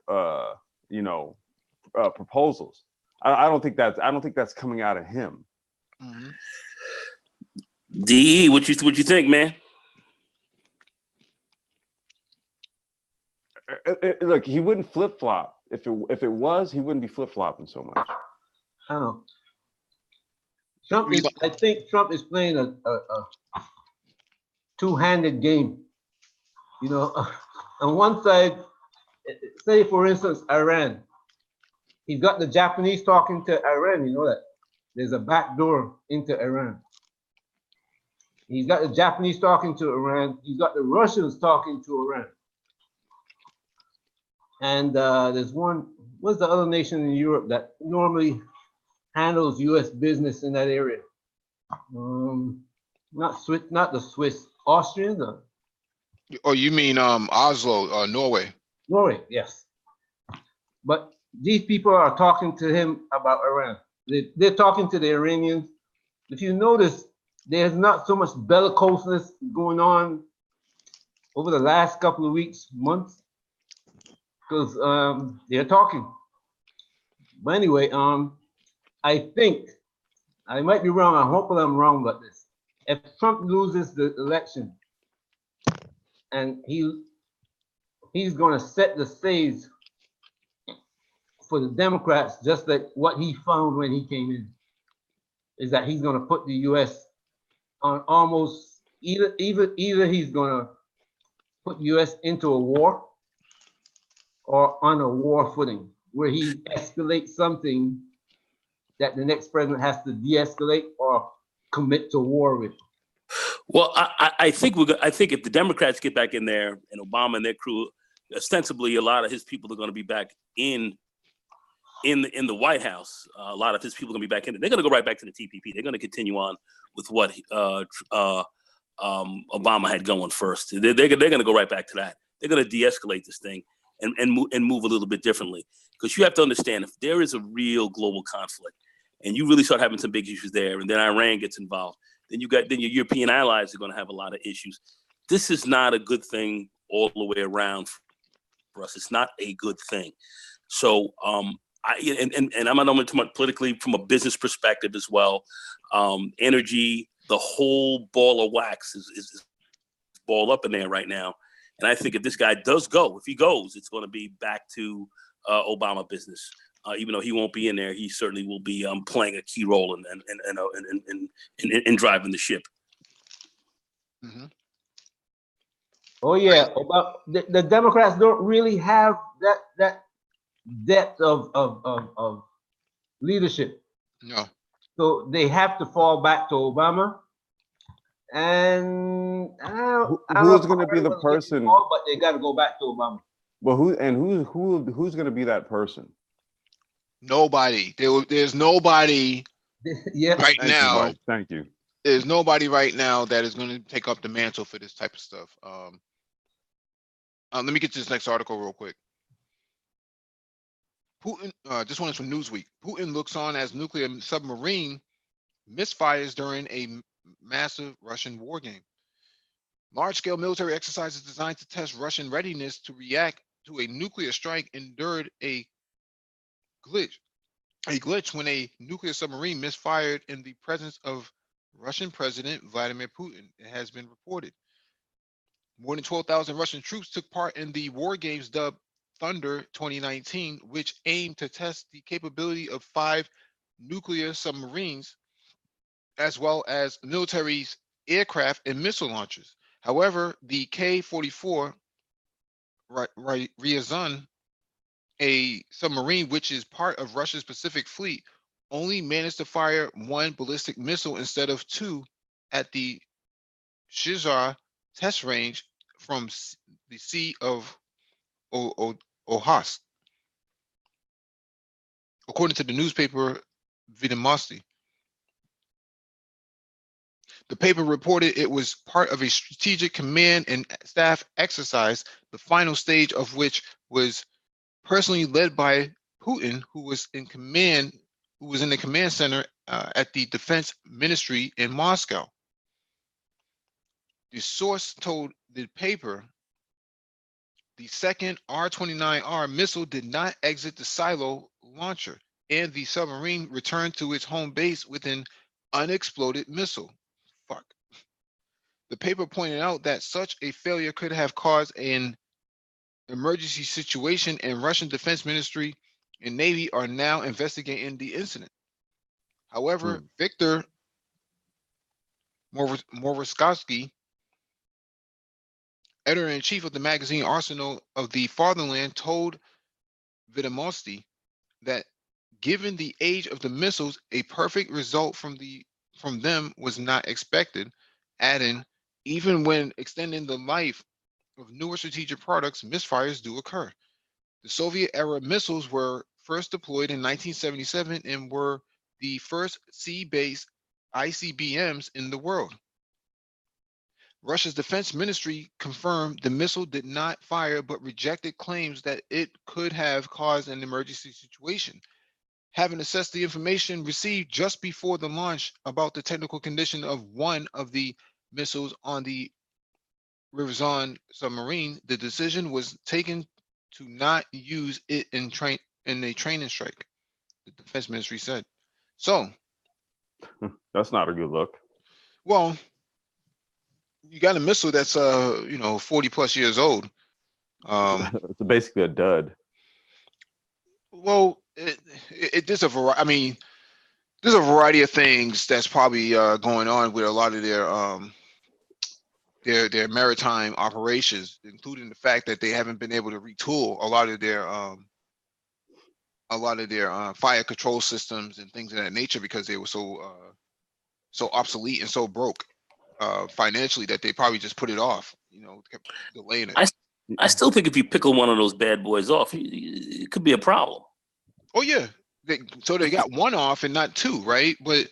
proposals. I don't think that's coming out of him. Mm-hmm. DE, what you think, man? Look, he wouldn't flip flop. If it was, he wouldn't be flip flopping so much. I don't know. I think Trump is playing a two-handed game. On one side, say for instance, Iran. He's got the Japanese talking to Iran. You know that there's a back door into Iran. He's got the Japanese talking to Iran. He's got the Russians talking to Iran. And there's what's the other nation in Europe that normally handles U.S. business in that area? Not the Swiss, Austrians. Oh, you mean Oslo, Norway? Norway, yes. But these people are talking to him about Iran. They're talking to the Iranians. If you notice, there's not so much bellicoseness going on over the last couple of weeks, months. Because they're talking. But anyway, I think, I might be wrong, I hope I'm wrong about this. If Trump loses the election and he's gonna set the stage for the Democrats, just like what he found when he came in, is that he's gonna put the US on almost, either he's gonna put the US into a war, or on a war footing, where he escalates something that the next president has to de-escalate or commit to war with. Well, I think if the Democrats get back in there and Obama and their crew, ostensibly a lot of his people are going to be back in the White House. A lot of his people are going to be back in. They're going to go right back to the TPP. They're going to continue on with what Obama had going first. They're going to go right back to that. They're going to de-escalate this thing and move a little bit differently, because you have to understand, if there is a real global conflict and you really start having some big issues there, and then Iran gets involved, then your European allies are going to have a lot of issues. This is not a good thing all the way around for us. It's not a good thing. So I'm not only talking about politically, from a business perspective as well. Energy, the whole ball of wax is balled up in there right now. And I think if this guy does go, if he goes, it's going to be back to Obama business. Even though he won't be in there, he certainly will be playing a key role in driving the ship. Mm-hmm. Oh yeah, the Democrats don't really have that depth of leadership. No. So they have to fall back to Obama. And who's going to be the person? But they got to go back to Obama. Well, who's going to be that person? Nobody. There's nobody right now. Thank you. There's nobody right now that is going to take up the mantle for this type of stuff. Let me get to this next article real quick. Putin, this one is from Newsweek. Putin looks on as nuclear submarine misfires during a massive Russian war game. Large-scale military exercises designed to test Russian readiness to react to a nuclear strike endured a glitch when a nuclear submarine misfired in the presence of Russian President Vladimir Putin, it has been reported. More than 12,000 Russian troops took part in the war games dubbed Thunder 2019, which aimed to test the capability of 5 nuclear submarines, as well as military aircraft and missile launchers. However, the K-44 Ryazan, a submarine which is part of Russia's Pacific Fleet, only managed to fire 1 ballistic missile instead of 2 at the Shizar test range from the Sea of Ohotsk, according to the newspaper Vidomosti. The paper reported it was part of a strategic command and staff exercise, the final stage of which was personally led by Putin, who was in the command center at the Defense Ministry in Moscow. The source told the paper the second R-29R missile did not exit the silo launcher, and the submarine returned to its home base with an unexploded missile. Fuck. The paper pointed out that such a failure could have caused an emergency situation, and Russian Defense Ministry and Navy are now investigating the incident. However, Victor Moravsky, editor-in-chief of the magazine Arsenal of the Fatherland, told Vidomosti that given the age of the missiles, a perfect result from them was not expected, adding, even when extending the life of newer strategic products, misfires do occur. The Soviet-era missiles were first deployed in 1977 and were the first sea-based ICBMs in the world. Russia's defense ministry confirmed the missile did not fire, but rejected claims that it could have caused an emergency situation. Having assessed the information received just before the launch about the technical condition of one of the missiles on the Ryazan submarine, the decision was taken to not use it in a training strike, the defense ministry said. So that's not a good look. Well, you got a missile that's 40 plus years old. It's basically a dud. Well, there's a variety. I mean, there's a variety of things that's probably going on with a lot of their maritime operations, including the fact that they haven't been able to retool a lot of their fire control systems and things of that nature because they were so obsolete and so broke financially that they probably just put it off, kept delaying it. I still think if you pickle one of those bad boys off, it could be a problem. Oh yeah, so they got one off and not 2, right? But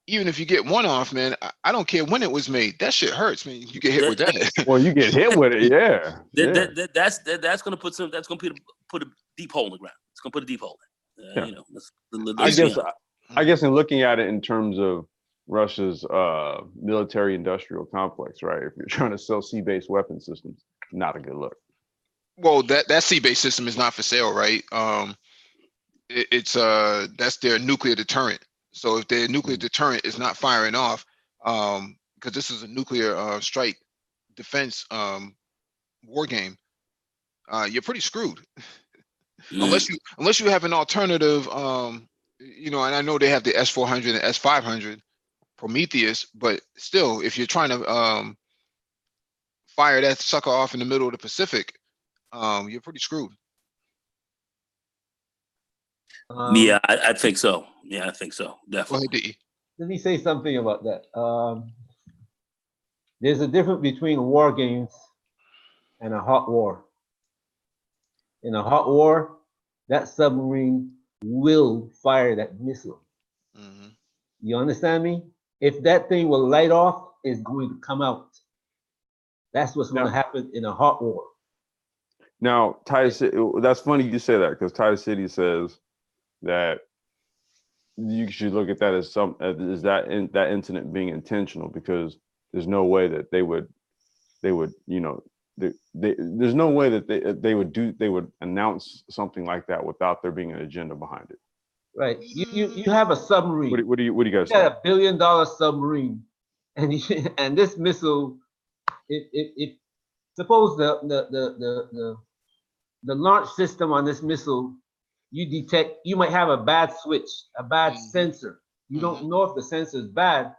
even if you get one off, man, I don't care when it was made. That shit hurts, man. You get hit with that. Well, you get hit with it, yeah. That's gonna put a deep hole in the ground. It's gonna put a deep hole in. I guess in looking at it in terms of Russia's military industrial complex, right? If you're trying to sell sea-based weapon systems, not a good look. Well, that sea-based system is not for sale, right? That's their nuclear deterrent. So if their nuclear deterrent is not firing off, because this is a nuclear strike defense war game, you're pretty screwed. Unless you have an alternative, and I know they have the S-400 and S-500 Prometheus, but still, if you're trying to fire that sucker off in the middle of the Pacific, you're pretty screwed. Yeah, I think so. Yeah, I think so. Definitely. Let me say something about that. There's a difference between war games and a hot war. In a hot war, that submarine will fire that missile. Mm-hmm. You understand me? If that thing will light off, it's going to come out. That's what's going to happen in a hot war. Now, that's funny you say that, because Titus City says that you should look at that as that incident being intentional, because there's no way that they would there's no way that they would announce something like that without there being an agenda behind it. Right. You have a submarine. What do you guys say? You got $1 billion submarine, and this missile, it suppose the the launch system on this missile, you detect, you might have a bad switch, a bad sensor. You don't know if the sensor is bad.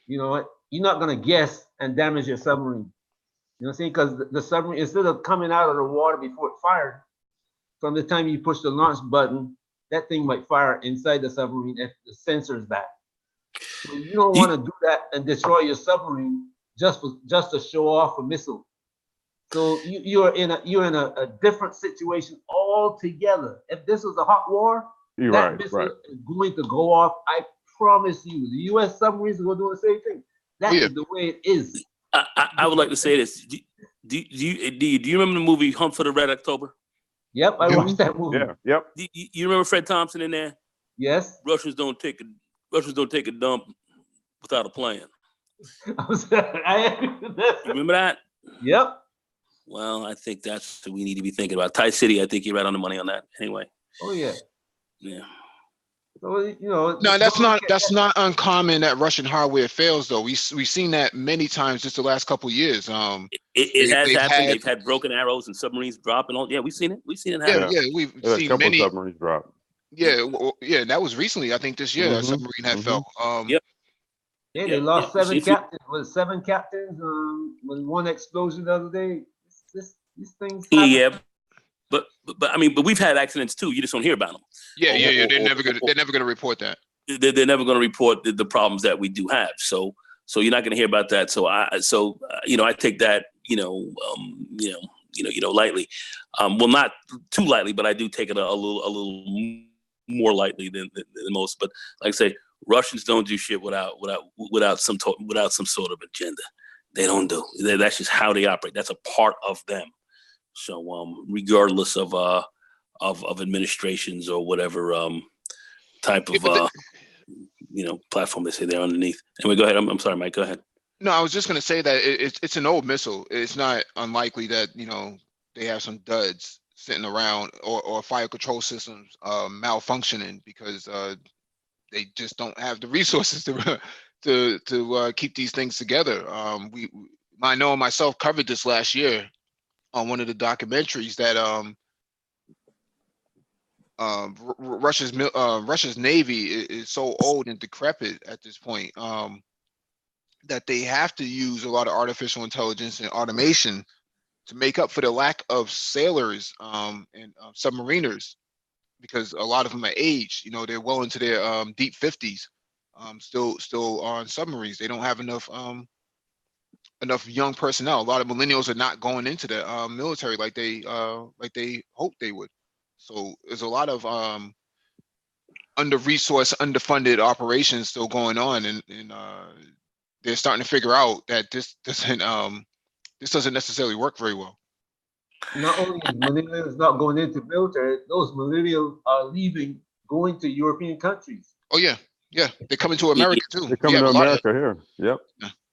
You know what? You're not gonna guess and damage your submarine. You know what I'm saying? Because the submarine, instead of coming out of the water before it fired, from the time you push the launch button, that thing might fire inside the submarine if the sensor is bad. So you don't want to do that and destroy your submarine just to show off a missile. So you're in a different situation altogether. If this was a hot war, You're that right, missile right. is going to go off. I promise you, the U.S. submarines are going to do the same thing. That is the way it is. I would like to say this. Do you remember the movie Hunt for the Red October? Yep, I watched that movie. Yeah, yep. You remember Fred Thompson in there? Yes. Russians don't take a dump without a plan. I agree with that. You remember that? Yep. Well, I think that's what we need to be thinking about. Thai City, I think you're right on the money on that. Anyway. Oh yeah. Yeah. So you know. No, that's not uncommon that Russian hardware fails though. We've seen that many times just the last couple of years. It has happened. They've had broken arrows and submarines drop and all. Yeah, we've seen it. We've seen it happen. Yeah, we've seen A couple many submarines drop. Yeah, yeah, that was recently. I think this year a submarine had fell. Yep. Yeah, they lost seven captains. Was 7 captains with one explosion the other day. These things happen. Yeah, but I mean, but we've had accidents too. You just don't hear about them. Yeah. They're never gonna report that. They're never going to report the problems that we do have. So you're not going to hear about that. So I take that lightly. Well, not too lightly, but I do take it a little more lightly than most. But like I say, Russians don't do shit without some sort of agenda. They don't do. That's just how they operate. That's a part of them. So regardless of administrations or whatever type of platform they say they're underneath. Anyway, go ahead. I'm sorry, Mike. Go ahead. No, I was just gonna say that it's an old missile. It's not unlikely that they have some duds sitting around or fire control systems malfunctioning because they just don't have the resources to keep these things together. I know myself covered this last year on one of the documentaries that Russia's Navy is so old and decrepit at this point that they have to use a lot of artificial intelligence and automation to make up for the lack of sailors and submariners, because a lot of them are aged. They're well into their deep 50s, still on submarines. They don't have enough young personnel. A lot of millennials are not going into the military like they hoped they would. So there's a lot of under-resourced, underfunded operations still going on, and they're starting to figure out that this doesn't necessarily work very well. Not only is millennials not going into military, those millennials are leaving, going to European countries. Oh yeah, they're coming to America too. They're coming to America here. Yep.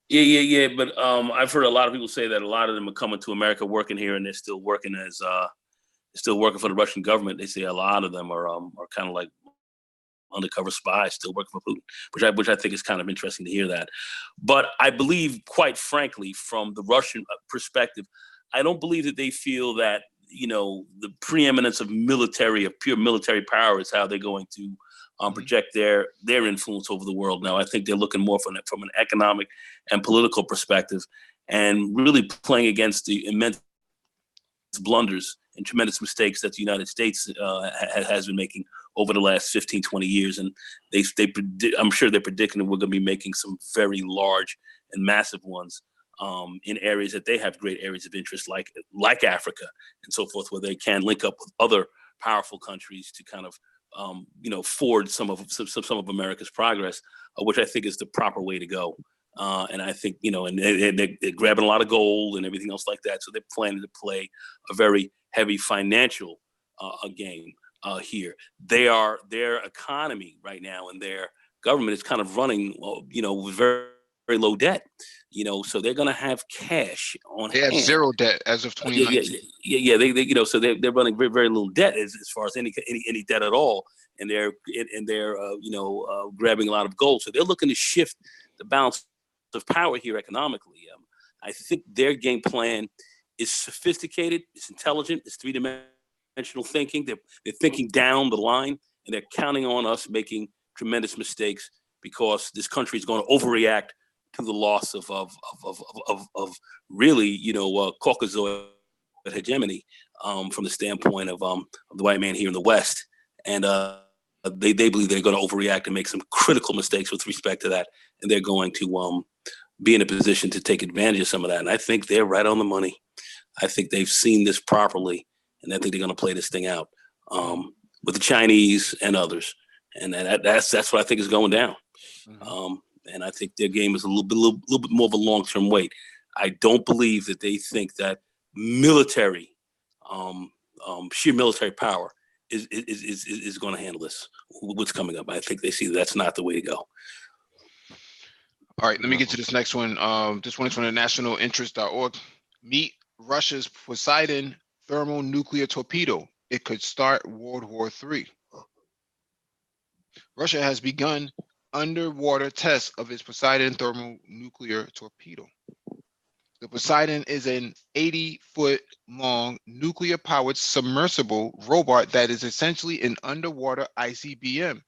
Yeah. But I've heard a lot of people say that a lot of them are coming to America, working here, and they're still working for the Russian government. They say a lot of them are kind of like undercover spies, still working for Putin, which I think is kind of interesting to hear that. But I believe, quite frankly, from the Russian perspective, I don't believe that they feel that the preeminence of pure military power is how they're going to project their influence over the world. Now, I think they're looking more from an economic and political perspective, and really playing against the immense blunders and tremendous mistakes that the United States has been making over the last 15, 20 years. And I'm sure they're predicting that we're going to be making some very large and massive ones in areas that they have great areas of interest, like Africa and so forth, where they can link up with other powerful countries to kind of forward some of America's progress, which I think is the proper way to go. And I think, and they're grabbing a lot of gold and everything else like that. So they're planning to play a very heavy financial game here. Their economy right now and their government is kind of running, with very, very low debt. So they're going to have cash on hand. They have zero debt as of 2019. Yeah. They so they're running very, very little debt as far as any debt at all. And they're grabbing a lot of gold. So they're looking to shift the balance of power here economically. I think their game plan is sophisticated, it's intelligent, it's three-dimensional thinking. They're thinking down the line, and they're counting on us making tremendous mistakes because this country is going to overreact to the loss of really, Caucasoid hegemony from the standpoint of the white man here in the West. And they believe they're going to overreact and make some critical mistakes with respect to that. And they're going to be in a position to take advantage of some of that. And I think they're right on the money. I think they've seen this properly, and I think they're going to play this thing out with the Chinese and others. And that's what I think is going down. And I think their game is a little bit more of a long-term wait. I don't believe that they think that military, sheer military power is going to handle this. What's coming up? I think they see that's not the way to go. All right, let me get to this next one. This one is from the nationalinterest.org. Meet Russia's Poseidon thermonuclear torpedo. It could start World War III. Russia has begun underwater tests of its Poseidon thermonuclear torpedo. The Poseidon is an 80-foot long nuclear-powered submersible robot that is essentially an underwater ICBM.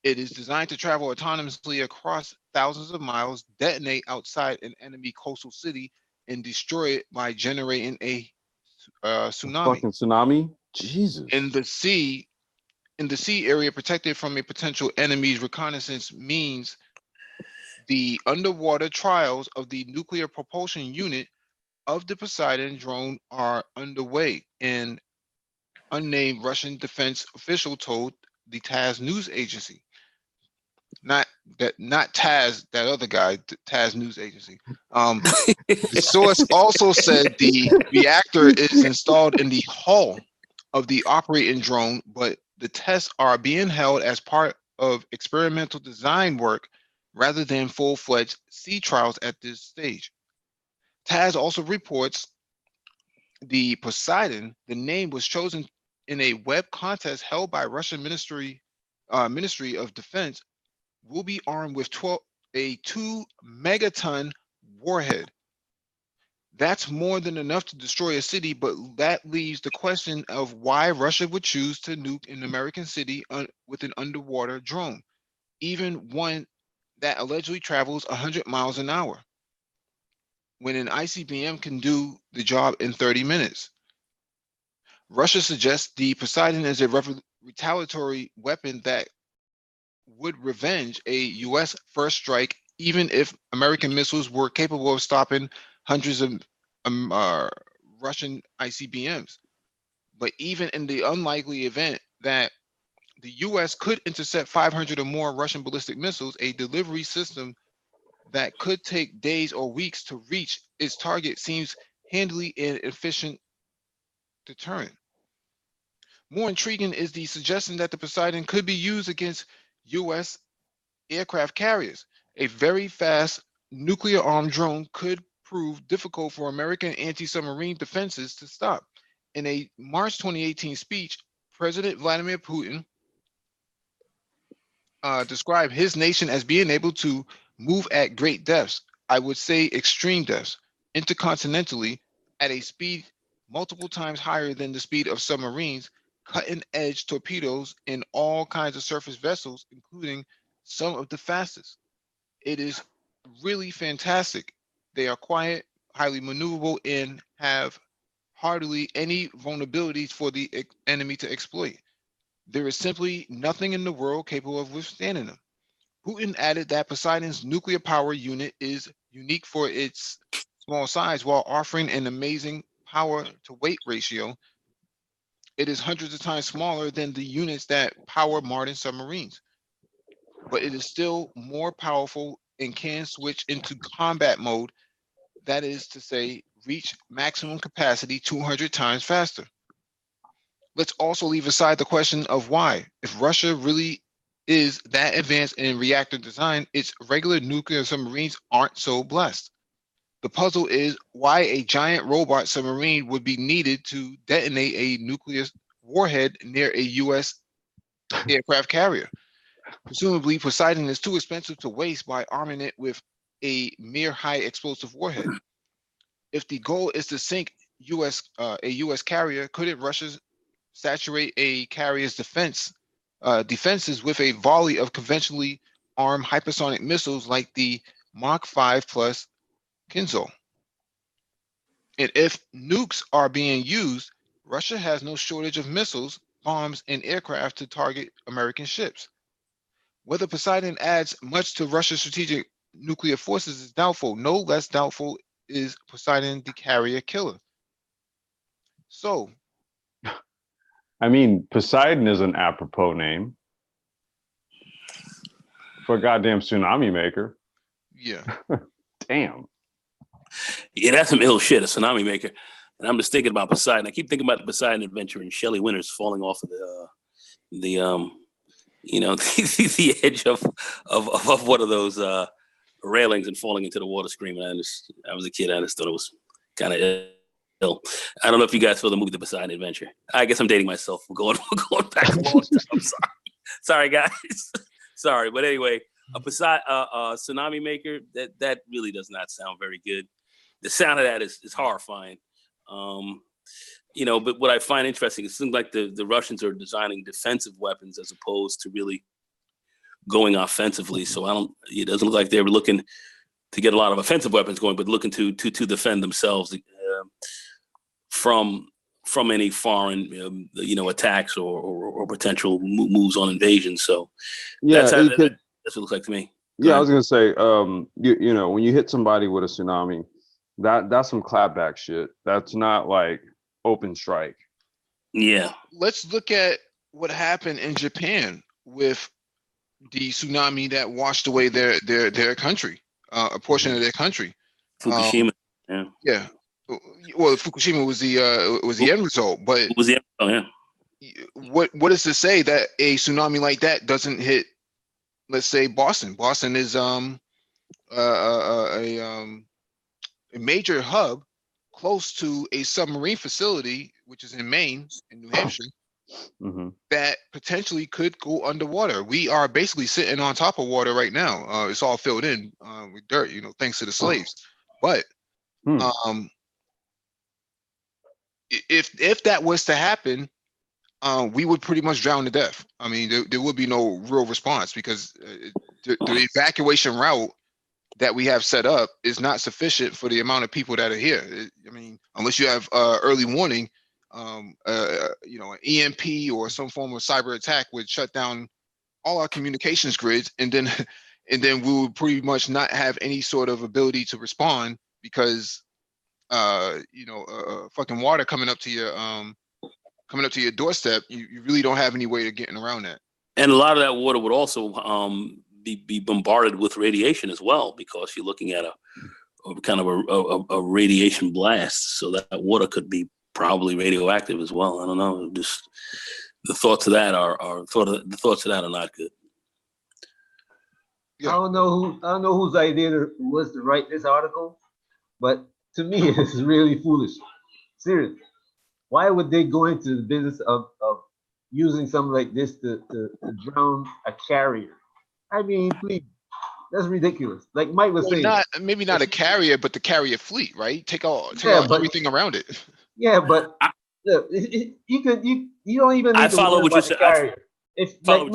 It is designed to travel autonomously across thousands of miles, detonate outside an enemy coastal city, and destroy it by generating a tsunami. Fucking tsunami? Jesus. In the sea area protected from a potential enemy's reconnaissance means the underwater trials of the nuclear propulsion unit of the Poseidon drone are underway, an unnamed Russian defense official told the TASS news agency. Not TASS, that other guy, TASS news agency. The source also said the reactor is installed in the hull of the operating drone, but the tests are being held as part of experimental design work rather than full-fledged sea trials at this stage. TASS also reports the Poseidon, the name was chosen in a web contest held by Russian Ministry of Defense, will be armed with a 2 megaton warhead. That's more than enough to destroy a city, but that leaves the question of why Russia would choose to nuke an American city with an underwater drone, even one that allegedly travels 100 miles an hour, when an ICBM can do the job in 30 minutes. Russia suggests the Poseidon is a retaliatory weapon that would revenge a U.S. first strike, even if American missiles were capable of stopping hundreds of Russian ICBMs. But even in the unlikely event that the U.S. could intercept 500 or more Russian ballistic missiles, a delivery system that could take days or weeks to reach its target seems handily and efficient deterrent. More intriguing is the suggestion that the Poseidon could be used against U.S. aircraft carriers. A very fast nuclear-armed drone could prove difficult for American anti-submarine defenses to stop. In a March 2018 speech, President Vladimir Putin described his nation as being able to move at great depths, I would say extreme depths, intercontinentally at a speed multiple times higher than the speed of submarines, cutting-edge torpedoes in all kinds of surface vessels, including some of the fastest. It is really fantastic. They are quiet, highly maneuverable, and have hardly any vulnerabilities for the enemy to exploit. There is simply nothing in the world capable of withstanding them. Putin added that Poseidon's nuclear power unit is unique for its small size while offering an amazing power to weight ratio. It is hundreds of times smaller than the units that power modern submarines, but it is still more powerful and can switch into combat mode, that is to say, reach maximum capacity 200 times faster. Let's also leave aside the question of why. If Russia really is that advanced in reactor design, its regular nuclear submarines aren't so blessed. The puzzle is why a giant robot submarine would be needed to detonate a nuclear warhead near a U.S. aircraft carrier. Presumably, Poseidon is too expensive to waste by arming it with a mere high explosive warhead. If the goal is to sink U.S. carrier, couldn't Russia saturate a carrier's defenses with a volley of conventionally armed hypersonic missiles like the Mach 5 plus Kinzhal? And if nukes are being used, Russia has no shortage of missiles, bombs, and aircraft to target American ships. Whether Poseidon adds much to Russia's strategic nuclear forces is doubtful. No less doubtful is Poseidon the carrier killer. So, I mean, Poseidon is an apropos name for a goddamn tsunami maker. yeah. Damn. Yeah, that's some ill shit, a tsunami maker. And I'm just thinking about Poseidon. I keep thinking about the Poseidon adventure and Shelley Winters falling off of the the edge of one of those railings and falling into the water screaming. I was a kid. I just thought it was kind of ill. I don't know if you guys saw the movie The Poseidon Adventure. I guess I'm dating myself. We're going back a long time. I'm sorry. Sorry, guys. Sorry. But anyway, a tsunami maker, that really does not sound very good. The sound of that is horrifying. But what I find interesting, it seems like the Russians are designing defensive weapons as opposed to really going offensively. So it doesn't look like they were looking to get a lot of offensive weapons going, but looking to defend themselves from any foreign attacks or potential moves on invasion. So that's what it looks like to me. Yeah, I was gonna say, when you hit somebody with a tsunami, that's some clapback shit. That's not like open strike. Yeah. Let's look at what happened in Japan with the tsunami that washed away their country, a portion of their country. Fukushima. Yeah. Well, Fukushima was the end result, but it was the end. Yeah. What is to say that a tsunami like that doesn't hit, let's say, Boston? Boston is a major hub close to a submarine facility, which is in Maine, in New Hampshire, that potentially could go underwater. We are basically sitting on top of water right now. It's all filled in with dirt, thanks to the slaves. But if that was to happen, we would pretty much drown to death. I mean, there would be no real response because the evacuation route that we have set up is not sufficient for the amount of people that are here. I mean, unless you have early warning, an EMP or some form of cyber attack would shut down all our communications grids, and then we would pretty much not have any sort of ability to respond because fucking water coming up to your doorstep, you really don't have any way of getting around that. And a lot of that water would also be bombarded with radiation as well, because you're looking at a kind of a radiation blast. So that water could be probably radioactive as well. I don't know. Just the thoughts of that are not good. Yeah. I don't know whose idea it was to write this article, but to me, it's really foolish. Seriously. Why would they go into the business of using something like this to drown a carrier? I mean, please, that's ridiculous. Like Mike was saying, maybe not a carrier, but the carrier fleet, right? Take out everything around it. Yeah, but you don't even need I to follow worry what about you're the carrier. If you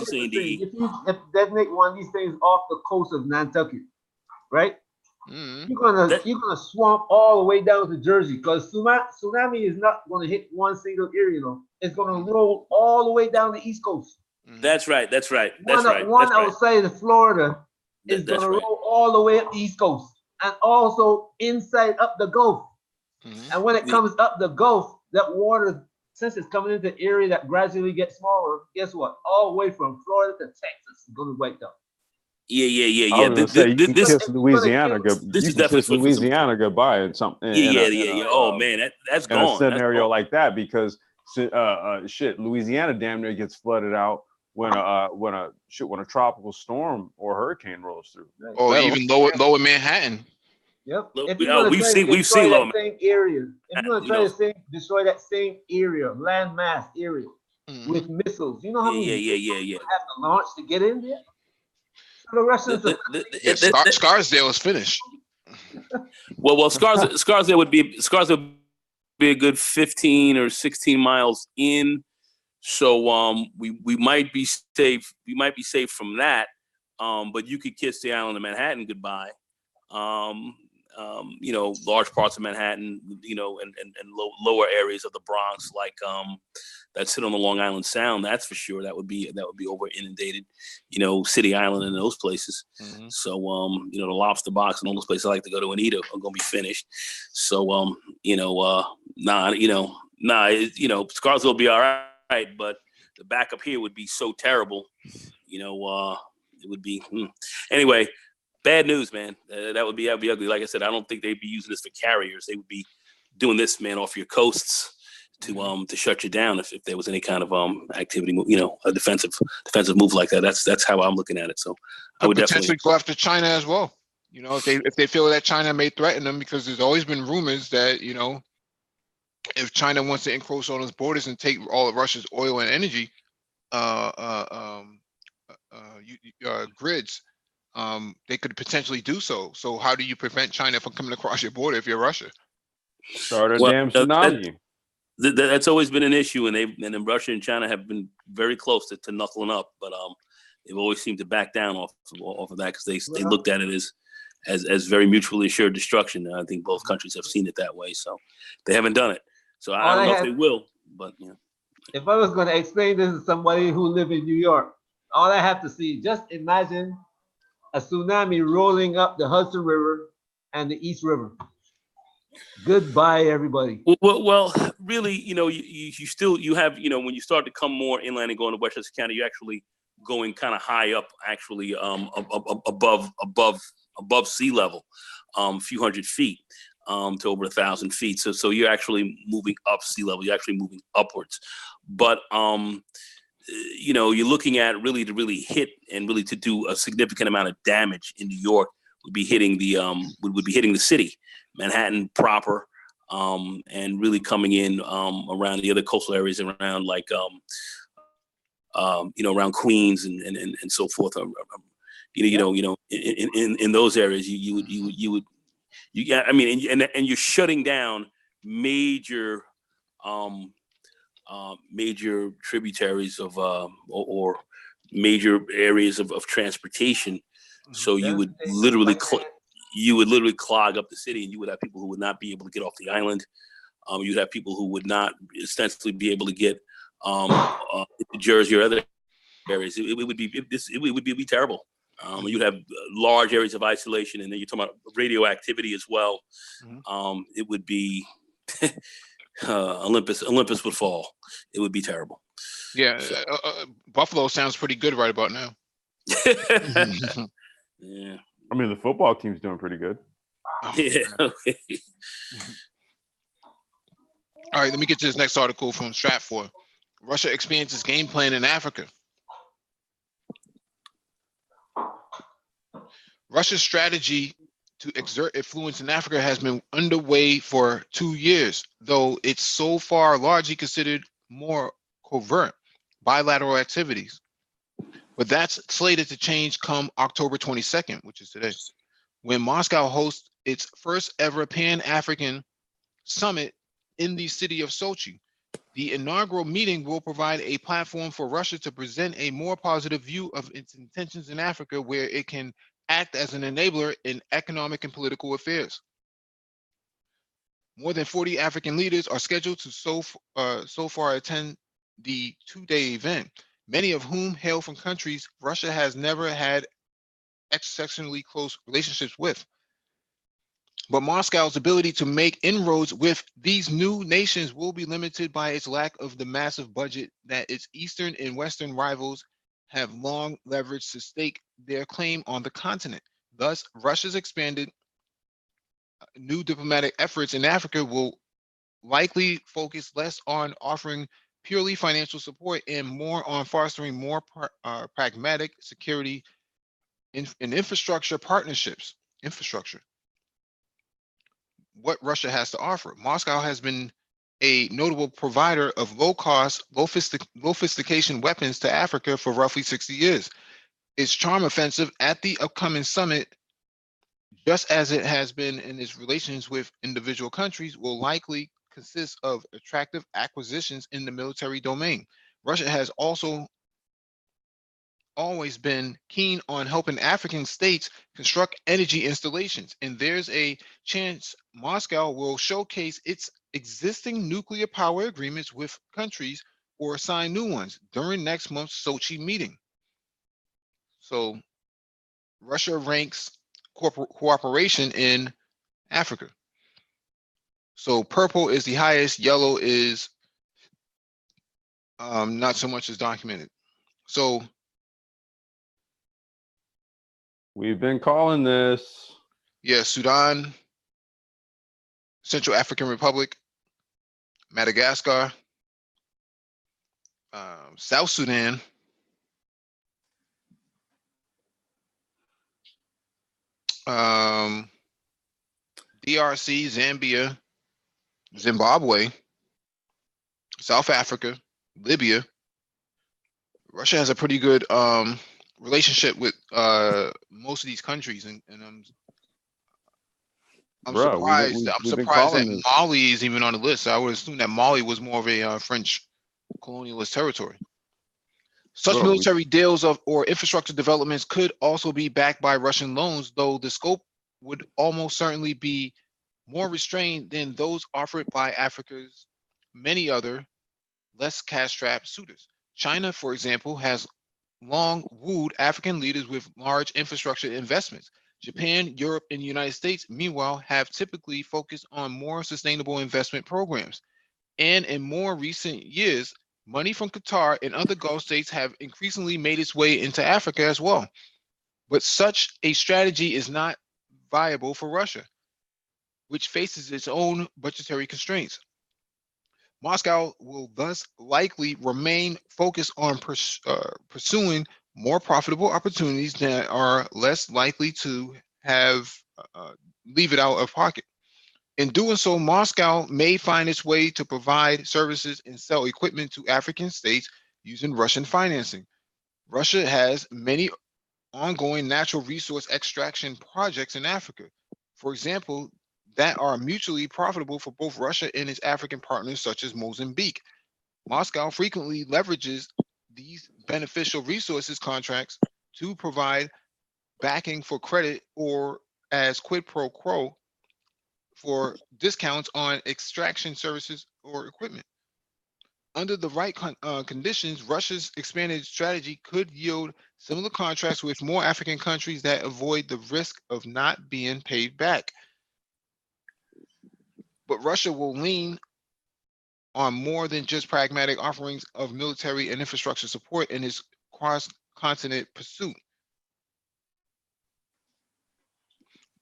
detonate one of these things off the coast of Nantucket, right? Mm-hmm. You're gonna swamp all the way down to Jersey, because tsunami is not gonna hit one single area. It's gonna roll all the way down the East Coast. That's right. One outside of Florida is gonna roll all the way up the East Coast, and also inside up the Gulf. Mm-hmm. And when it comes up the Gulf, that water, since it's coming into the area that gradually gets smaller, guess what? All the way from Florida to Texas is gonna be wiped out. Yeah. This is Louisiana. This is definitely Louisiana goodbye and something. Yeah. Oh man, that's gone. In a scenario like that, because Louisiana damn near gets flooded out when a tropical storm or hurricane rolls through. Or even lower Manhattan. Yep. We've seen lower same area. If you're gonna try to destroy that same area, landmass area, with missiles, you know how many you have to launch to get in there? The Russians Scarsdale is finished. Well, Scarsdale would be be a good 15 or 16 miles in. So we might be safe. We might be safe from that. But you could kiss the island of Manhattan goodbye. Large parts of Manhattan, and lower areas of the Bronx, like that sit on the Long Island Sound. That's for sure. That would be over inundated. City Island and those places. Mhm. So the Lobster Box and all those places I like to go to and eat are going to be finished. So Scarsville will be all right, but the backup here would be so terrible. It would be anyway. Bad news, man. That'd be ugly. Like I said, I don't think they'd be using this for carriers. They would be doing this, man, off your coasts to shut you down if there was any kind of activity, a defensive move like that. That's how I'm looking at it. So I would potentially definitely go after China as well. If they feel that China may threaten them, because there's always been rumors that if China wants to encroach on its borders and take all of Russia's oil and energy grids, they could potentially do so. So how do you prevent China from coming across your border if you're Russia? Start a damn tsunami. That's always been an issue, and then Russia and China have been very close to knuckling up, but they've always seemed to back down off of that because they looked at it as very mutually assured destruction. And I think both countries have seen it that way, so they haven't done it. So I don't know if they will, but If I was going to explain this to somebody who live in New York, all I have to see, just imagine a tsunami rolling up the Hudson River and the East River. Goodbye, everybody. Well, really, you have, when you start to come more inland and go into Westchester County, you're actually going kind of high up, actually, above sea level, a few hundred feet, to over 1,000 feet. So you're actually moving up sea level. You're actually moving upwards. But you're looking at really to hit and really to do a significant amount of damage in New York would be hitting the city, Manhattan proper, and really coming in around the other coastal areas around like around Queens and so forth. In those areas you would and you're shutting down major major tributaries of or major areas of transportation. So you would literally clog up the city, and you would have people who would not be able to get off the island. You'd have people who would not ostensibly be able to get into Jersey or other areas. It would be terrible. You'd have large areas of isolation, and then you're talking about radioactivity as well. It would be Olympus would fall. It would be terrible. Yeah, so. Buffalo sounds pretty good right about now. Yeah. I mean, the football team's doing pretty good. Yeah. Okay. All right, let me get to this next article from Stratfor. Russia expands its game plan in Africa. Russia's strategy to exert influence in Africa has been underway for 2 years, though it's so far largely considered more covert bilateral activities. But that's slated to change come October 22nd, which is today, when Moscow hosts its first ever Pan-African summit in the city of Sochi. The inaugural meeting will provide a platform for Russia to present a more positive view of its intentions in Africa, where it can act as an enabler in economic and political affairs. More than 40 African leaders are scheduled to so far attend the 2-day event, many of whom hail from countries Russia has never had exceptionally close relationships with. But Moscow's ability to make inroads with these new nations will be limited by its lack of the massive budget that its Eastern and Western rivals have long leveraged to stake their claim on the continent. Thus, Russia's expanded new diplomatic efforts in Africa will likely focus less on offering purely financial support and more on fostering more pragmatic security and infrastructure partnerships. What Russia has to offer. Moscow has been a notable provider of low-cost, low-sophistication weapons to Africa for roughly 60 years. Its charm offensive at the upcoming summit, just as it has been in its relations with individual countries, will likely consists of attractive acquisitions in the military domain. Russia has also always been keen on helping African states construct energy installations, and there's a chance Moscow will showcase its existing nuclear power agreements with countries or sign new ones during next month's Sochi meeting. So Russia ranks cooperation in Africa. So purple is the highest, yellow is not so much as documented. So We've been calling this. yeah, Sudan, Central African Republic, Madagascar, South Sudan, DRC, Zambia, Zimbabwe, South Africa, Libya. Russia has a pretty good relationship with most of these countries, and I'm Bro, surprised. I'm we've been surprised that calling this. Mali is even on the list. I would assume that Mali was more of a French colonialist territory. Such Bro, military deals or infrastructure developments could also be backed by Russian loans, though the scope would almost certainly be more restrained than those offered by Africa's many other less cash-strapped suitors. China, for example, has long wooed African leaders with large infrastructure investments. Japan, Europe, and the United States, meanwhile, have typically focused on more sustainable investment programs. And in more recent years, money from Qatar and other Gulf states have increasingly made its way into Africa as well. But such a strategy is not viable for Russia, which faces its own budgetary constraints. Moscow will thus likely remain focused on pursuing more profitable opportunities that are less likely to have leave it out of pocket. In doing so, Moscow may find its way to provide services and sell equipment to African states using Russian financing. Russia has many ongoing natural resource extraction projects in Africa, for example, that are mutually profitable for both Russia and its African partners, such as Mozambique. Moscow frequently leverages these beneficial resources contracts to provide backing for credit or as quid pro quo for discounts on extraction services or equipment. Under the right conditions, Russia's expanded strategy could yield similar contracts with more African countries that avoid the risk of not being paid back. But Russia will lean on more than just pragmatic offerings of military and infrastructure support in its cross-continent pursuit.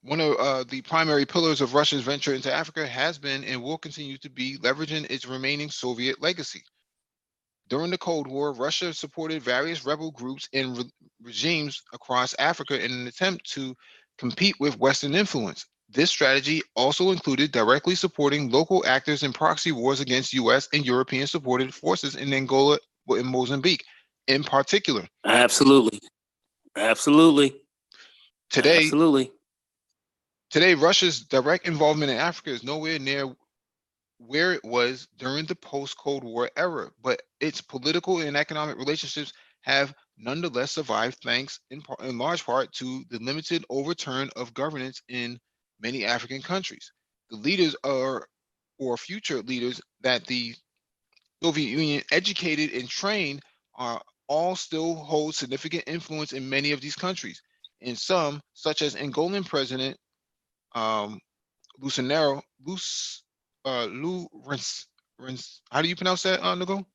One of the primary pillars of Russia's venture into Africa has been and will continue to be leveraging its remaining Soviet legacy. During the Cold War, Russia supported various rebel groups and regimes across Africa in an attempt to compete with Western influence. This strategy also included directly supporting local actors in proxy wars against US and European supported forces in Angola and Mozambique in particular. Absolutely. Today, Absolutely. Today, Russia's direct involvement in Africa is nowhere near where it was during the post-Cold War era, but its political and economic relationships have nonetheless survived thanks in large part to the limited overturn of governance in many African countries. The leaders are, or future leaders that the Soviet Union educated and trained are all still hold significant influence in many of these countries. In some, such as Angolan President Lucinero, Lou how do you pronounce that, Nago?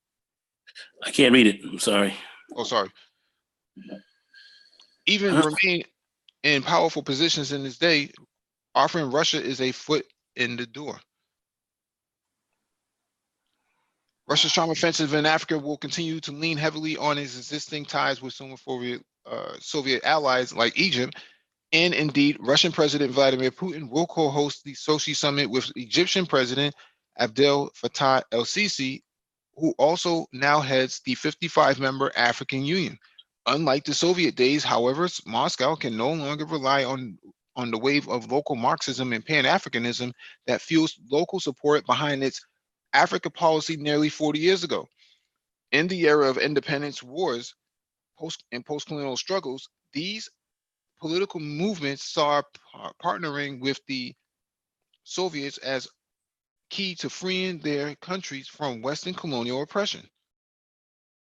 I can't read it. I'm sorry. Oh, sorry. Even remain in powerful positions in this day, offering Russia is a foot in the door. Russia's charm offensive in Africa will continue to lean heavily on its existing ties with some Soviet allies like Egypt. And indeed, Russian President Vladimir Putin will co-host the Sochi summit with Egyptian President Abdel Fattah el-Sisi, who also now heads the 55-member African Union. Unlike the Soviet days, however, Moscow can no longer rely on on the wave of local Marxism and Pan-Africanism that fuels local support behind its Africa policy nearly 40 years ago. In the era of independence wars and post-colonial struggles, these political movements saw partnering with the Soviets as key to freeing their countries from Western colonial oppression.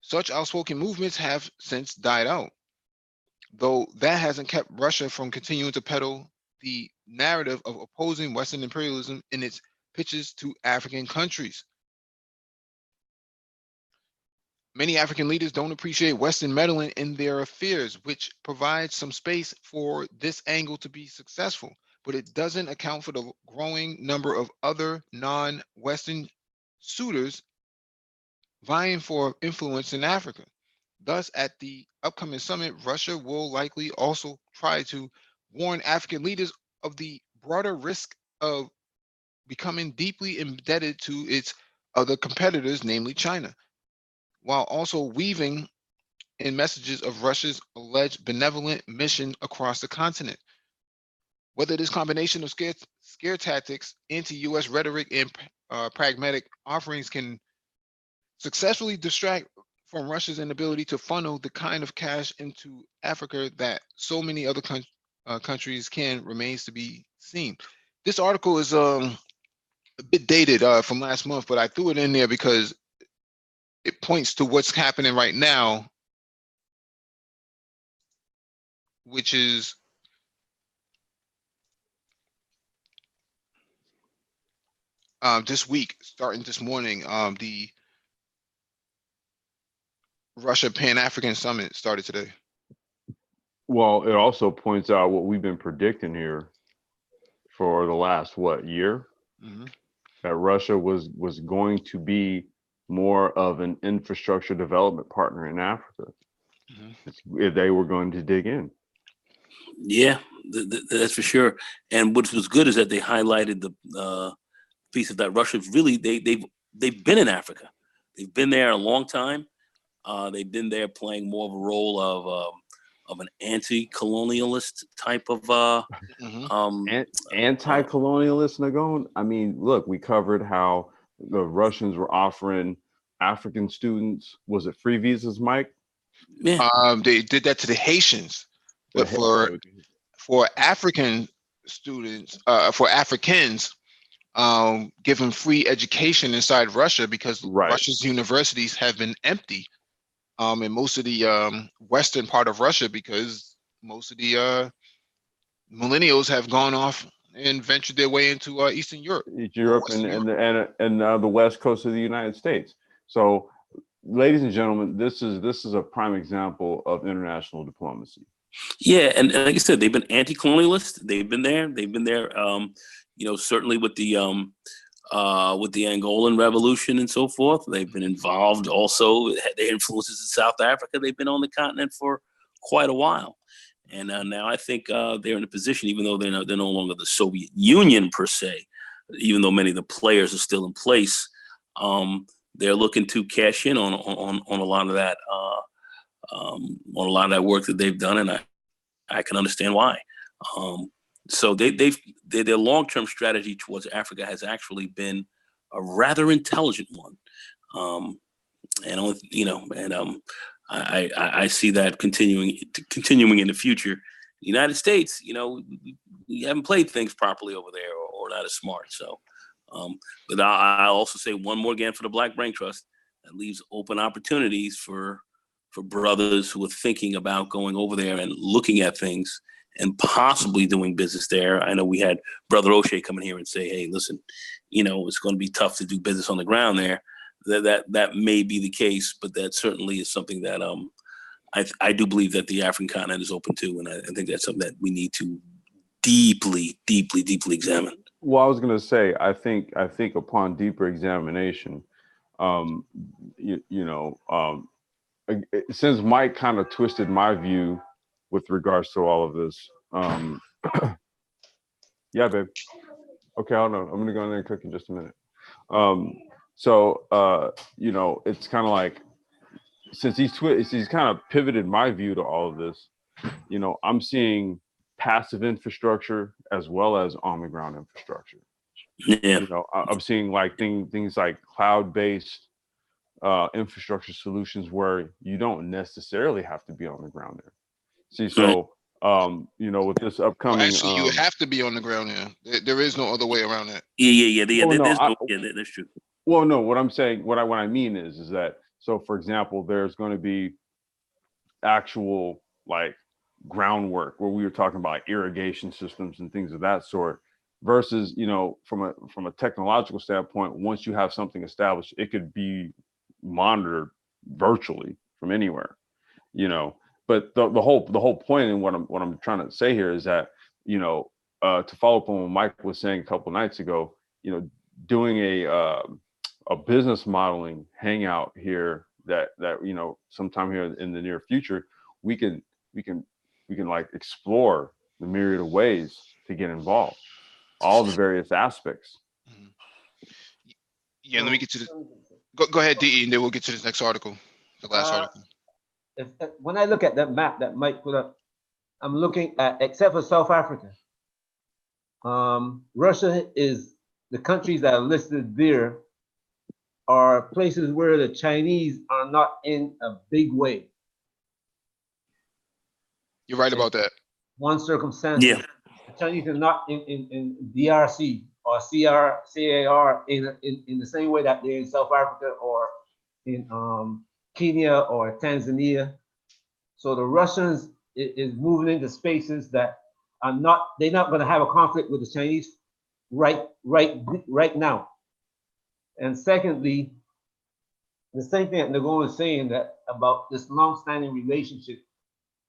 Such outspoken movements have since died out, though that hasn't kept Russia from continuing to peddle the narrative of opposing Western imperialism in its pitches to African countries. Many African leaders don't appreciate Western meddling in their affairs, which provides some space for this angle to be successful, but it doesn't account for the growing number of other non-Western suitors vying for influence in Africa. Thus, at the upcoming summit, Russia will likely also try to warn African leaders of the broader risk of becoming deeply indebted to its other competitors, namely China, while also weaving in messages of Russia's alleged benevolent mission across the continent. Whether this combination of scare tactics, anti-US rhetoric, and pragmatic offerings can successfully distract from Russia's inability to funnel the kind of cash into Africa that so many other countries can remains to be seen. This article is a bit dated from last month, but I threw it in there because it points to what's happening right now, which is this week, starting this morning, the Russia Pan-African Summit started today. Well, it also points out what we've been predicting here for the last year, that Russia was going to be more of an infrastructure development partner in Africa if they were going to dig in. Yeah, that's for sure. And what was good is that they highlighted the piece of that Russia's really they've been in Africa. They've been there a long time. They've been there playing more of a role of an anti-colonialist type of anti-colonialist, nagone. I mean, look, we covered how the Russians were offering African students, was it free visas, Mike? Yeah. They did that to the Haitians, but for African students, for Africans, give them free education inside Russia because Russia's universities have been empty, in most of the western part of Russia, because most of the millennials have gone off and ventured their way into Eastern Europe, and the west coast of the United States. So, ladies and gentlemen, this is a prime example of international diplomacy. Yeah, and like I said, they've been anti-colonialist. They've been there. Certainly with the Angolan Revolution and so forth. They've been involved also. Their influences in South Africa. They've been on the continent for quite a while, and now I think they're in a position, even though they're no longer the Soviet Union per se, even though many of the players are still in place. They're looking to cash in on a lot of that. On a lot of that work that they've done, and I can understand why. So their long-term strategy towards Africa has actually been a rather intelligent one, I see that continuing in the future. The United States, we haven't played things properly over there, or not as smart. So, but I'll also say one more again for the Black Brain Trust, that leaves open opportunities for brothers who are thinking about going over there and looking at things and possibly doing business there. I know we had Brother O'Shea come in here and say, hey, listen, it's going to be tough to do business on the ground there. That may be the case, but that certainly is something that I do believe that the African continent is open to, and I think that's something that we need to deeply, deeply, deeply examine. Well, I was going to say, I think upon deeper examination, since Mike kind of twisted my view with regards to all of this, yeah, babe. Okay, hold on. I'm gonna go in there and cook in just a minute. It's kind of like, since he's kind of pivoted my view to all of this, I'm seeing passive infrastructure as well as on the ground infrastructure. Yeah. You know, I'm seeing like things like cloud-based infrastructure solutions where you don't necessarily have to be on the ground there. See, so you know, with this Well, upcoming, actually, you have to be on the ground here. There is no other way around that. Yeah. oh no, That's true. well, no, what I'm saying, what I mean is that, so for example, there's going to be actual like groundwork where we were talking about irrigation systems and things of that sort, versus, you know, from a technological standpoint, once you have something established, it could be monitored virtually from anywhere, you know. But the whole point, and what I'm trying to say here is that, you know, to follow up on what Mike was saying a couple nights ago, you know, doing a business modeling hangout here, that you know, sometime here in the near future, we can like explore the myriad of ways to get involved, all the various aspects. Mhm. Yeah, let me get to the. Go ahead, DE, and then we'll get to this next article, the last Uh, article. when I look at that map that Mike put up, I'm looking at, except for South Africa, Russia is, the countries that are listed there are places where the Chinese are not in a big way. You're right In about that. one circumstance, Yeah. the Chinese are not in DRC or CAR in the same way that they're in South Africa or in Kenya or Tanzania. So the Russians is moving into spaces that are not, they're not going to have a conflict with the Chinese right now. And secondly, the same thing that Nagone is saying, that about this long-standing relationship,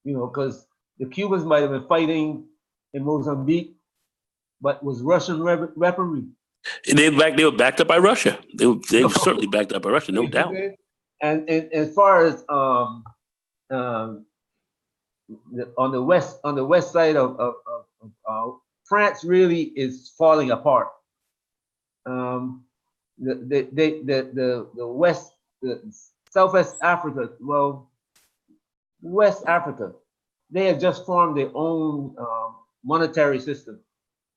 you know, because the Cubans might have been fighting in Mozambique, but was Russian weaponry. They were backed up by Russia. They were certainly backed up by Russia, no doubt. And as far as um, on the west side of France really is falling apart. The west, the Southwest Africa, well, West Africa, they have just formed their own monetary system.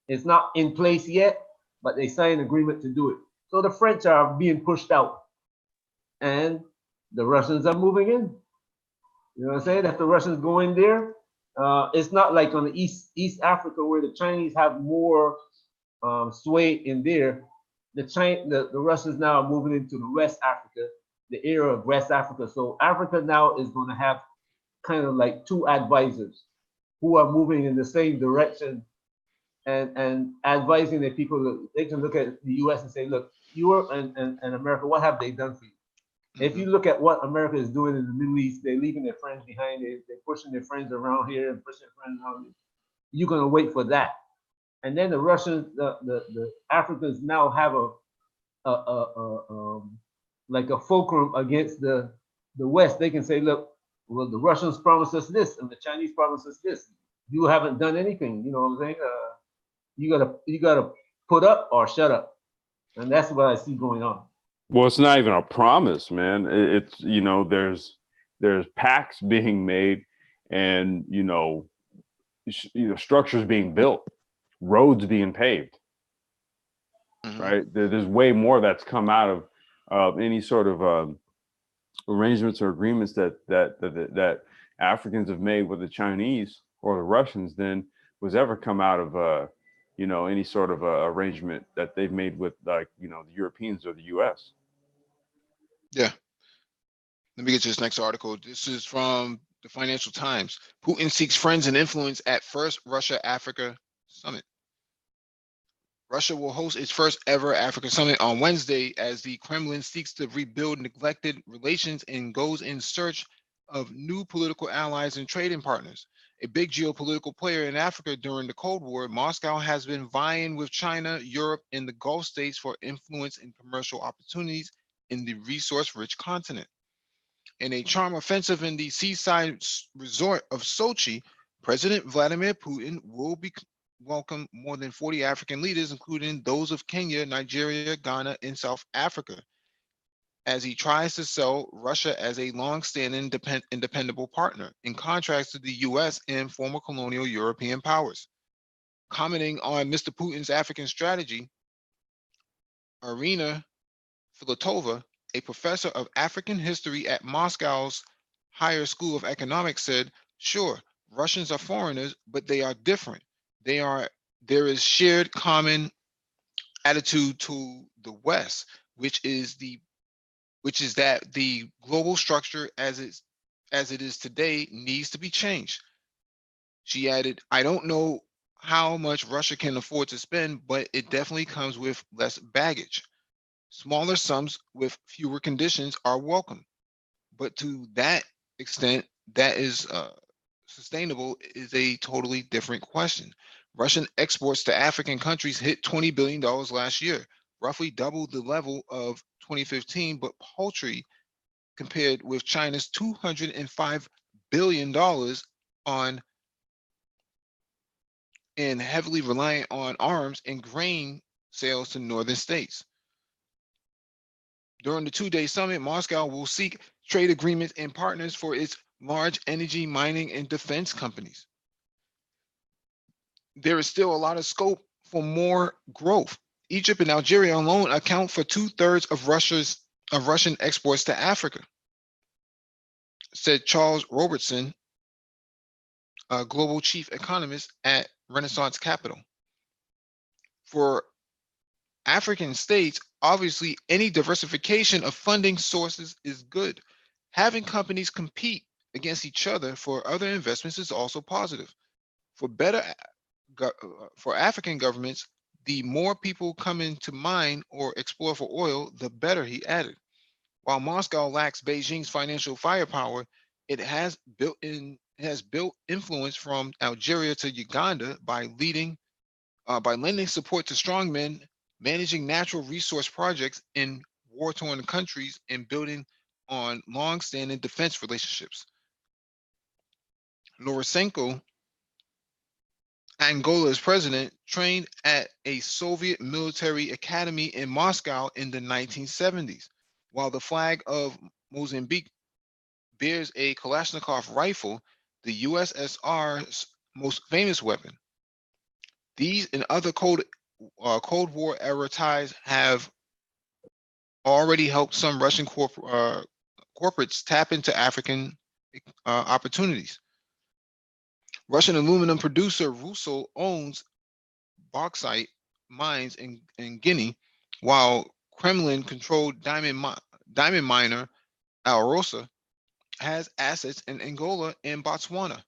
It's not in place yet, but they signed an agreement to do it. So the French are being pushed out, and the Russians are moving in. You know what I'm saying? If the Russians go in there, it's not like on the East Africa where the Chinese have more sway in there. The Russians now are moving into the West Africa, the era of West Africa. So Africa now is going to have kind of like two advisors who are moving in the same direction and advising the people that they can look at the US and say, look, Europe and America, what have they done for you? If you look at what America is doing in the Middle East, they're leaving their friends behind. They're pushing their friends around here and pushing their friends around here. You're going to wait for that. And then the Russians, the Africans now have like a fulcrum against the West. They can say, look, well, the Russians promised us this and the Chinese promised us this. You haven't done anything. You know what I'm saying? You gotta put up or shut up. And that's what I see going on. Well, it's not even a promise, man. It's, you know, there's pacts being made, and you know, structures being built, roads being paved. Right? There's way more that's come out of any sort of arrangements or agreements that Africans have made with the Chinese or the Russians than was ever come out of you know, any sort of arrangement that they've made with, like, you know, the Europeans or the US. Yeah. Let me get to this next article. This is from the Financial Times. Putin seeks friends and influence at first Russia-Africa summit. Russia will host its first ever Africa summit on Wednesday as the Kremlin seeks to rebuild neglected relations and goes in search of new political allies and trading partners. A big geopolitical player in Africa during the Cold War, Moscow has been vying with China, Europe, and the Gulf states for influence and commercial opportunities in the resource-rich continent. In a charm offensive in the seaside resort of Sochi, President Vladimir Putin will welcome more than 40 African leaders, including those of Kenya, Nigeria, Ghana, and South Africa, as he tries to sell Russia as a long-standing and dependable partner, in contrast to the US and former colonial European powers. Commenting on Mr. Putin's African strategy, Irina Filatova, a professor of African history at Moscow's Higher School of Economics, said, "Sure, Russians are foreigners, but they are different. There is shared common attitude to the West, which is that the global structure as it is today needs to be changed." She added, "I don't know how much Russia can afford to spend, but it definitely comes with less baggage. Smaller sums with fewer conditions are welcome, but to that extent, that is sustainable is a totally different question." Russian exports to African countries hit $20 billion last year, roughly double the level of 2015, but paltry compared with China's $205 billion on and heavily reliant on arms and grain sales to northern states. During the two-day summit, Moscow will seek trade agreements and partners for its large energy, mining, and defense companies. There is still a lot of scope for more growth. Egypt and Algeria alone account for 2/3 of Russian exports to Africa, said Charles Robertson, a global chief economist at Renaissance Capital. For African states, obviously, any diversification of funding sources is good. Having companies compete against each other for other investments is also positive. For for African governments, the more people come into mine or explore for oil, the better, he added. While Moscow lacks Beijing's financial firepower, it has built influence from Algeria to Uganda by lending support to strongmen, managing natural resource projects in war-torn countries, and building on long-standing defense relationships. Lorosenko, Angola's president, trained at a Soviet military academy in Moscow in the 1970s. While the flag of Mozambique bears a Kalashnikov rifle, the USSR's most famous weapon. These and other Cold War era ties have already helped some Russian corporates tap into African opportunities. Russian aluminum producer Rusal owns bauxite mines in Guinea, while Kremlin-controlled diamond miner Alrosa has assets in Angola and Botswana.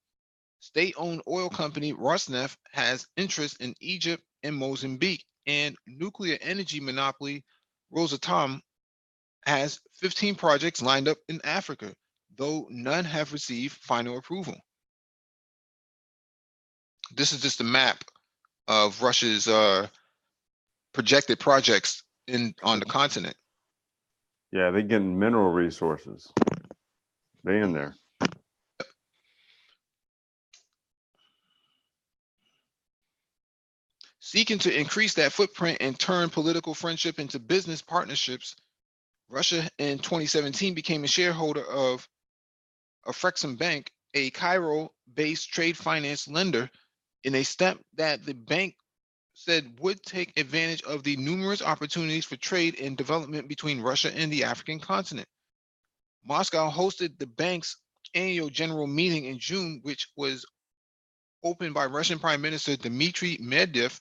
State-owned oil company Rosneft has interests in Egypt and Mozambique, and nuclear energy monopoly Rosatom has 15 projects lined up in Africa, though none have received final approval. This is just a map of Russia's projected projects on the continent. Yeah, they're getting mineral resources. They in there. Seeking to increase that footprint and turn political friendship into business partnerships, Russia in 2017 became a shareholder of Afrexim Bank, a Cairo-based trade finance lender, in a step that the bank said would take advantage of the numerous opportunities for trade and development between Russia and the African continent. Moscow hosted the bank's annual general meeting in June, which was opened by Russian Prime Minister Dmitry Medvedev.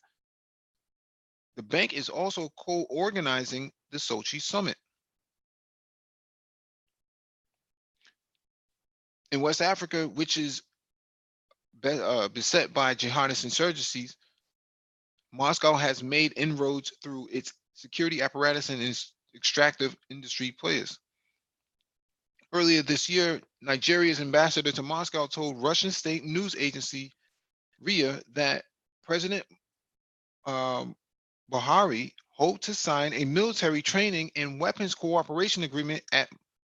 The bank is also co-organizing the Sochi summit. In West Africa, which is beset by jihadist insurgencies, Moscow has made inroads through its security apparatus and its extractive industry players. Earlier this year, Nigeria's ambassador to Moscow told Russian state news agency RIA that President Buhari hoped to sign a military training and weapons cooperation agreement at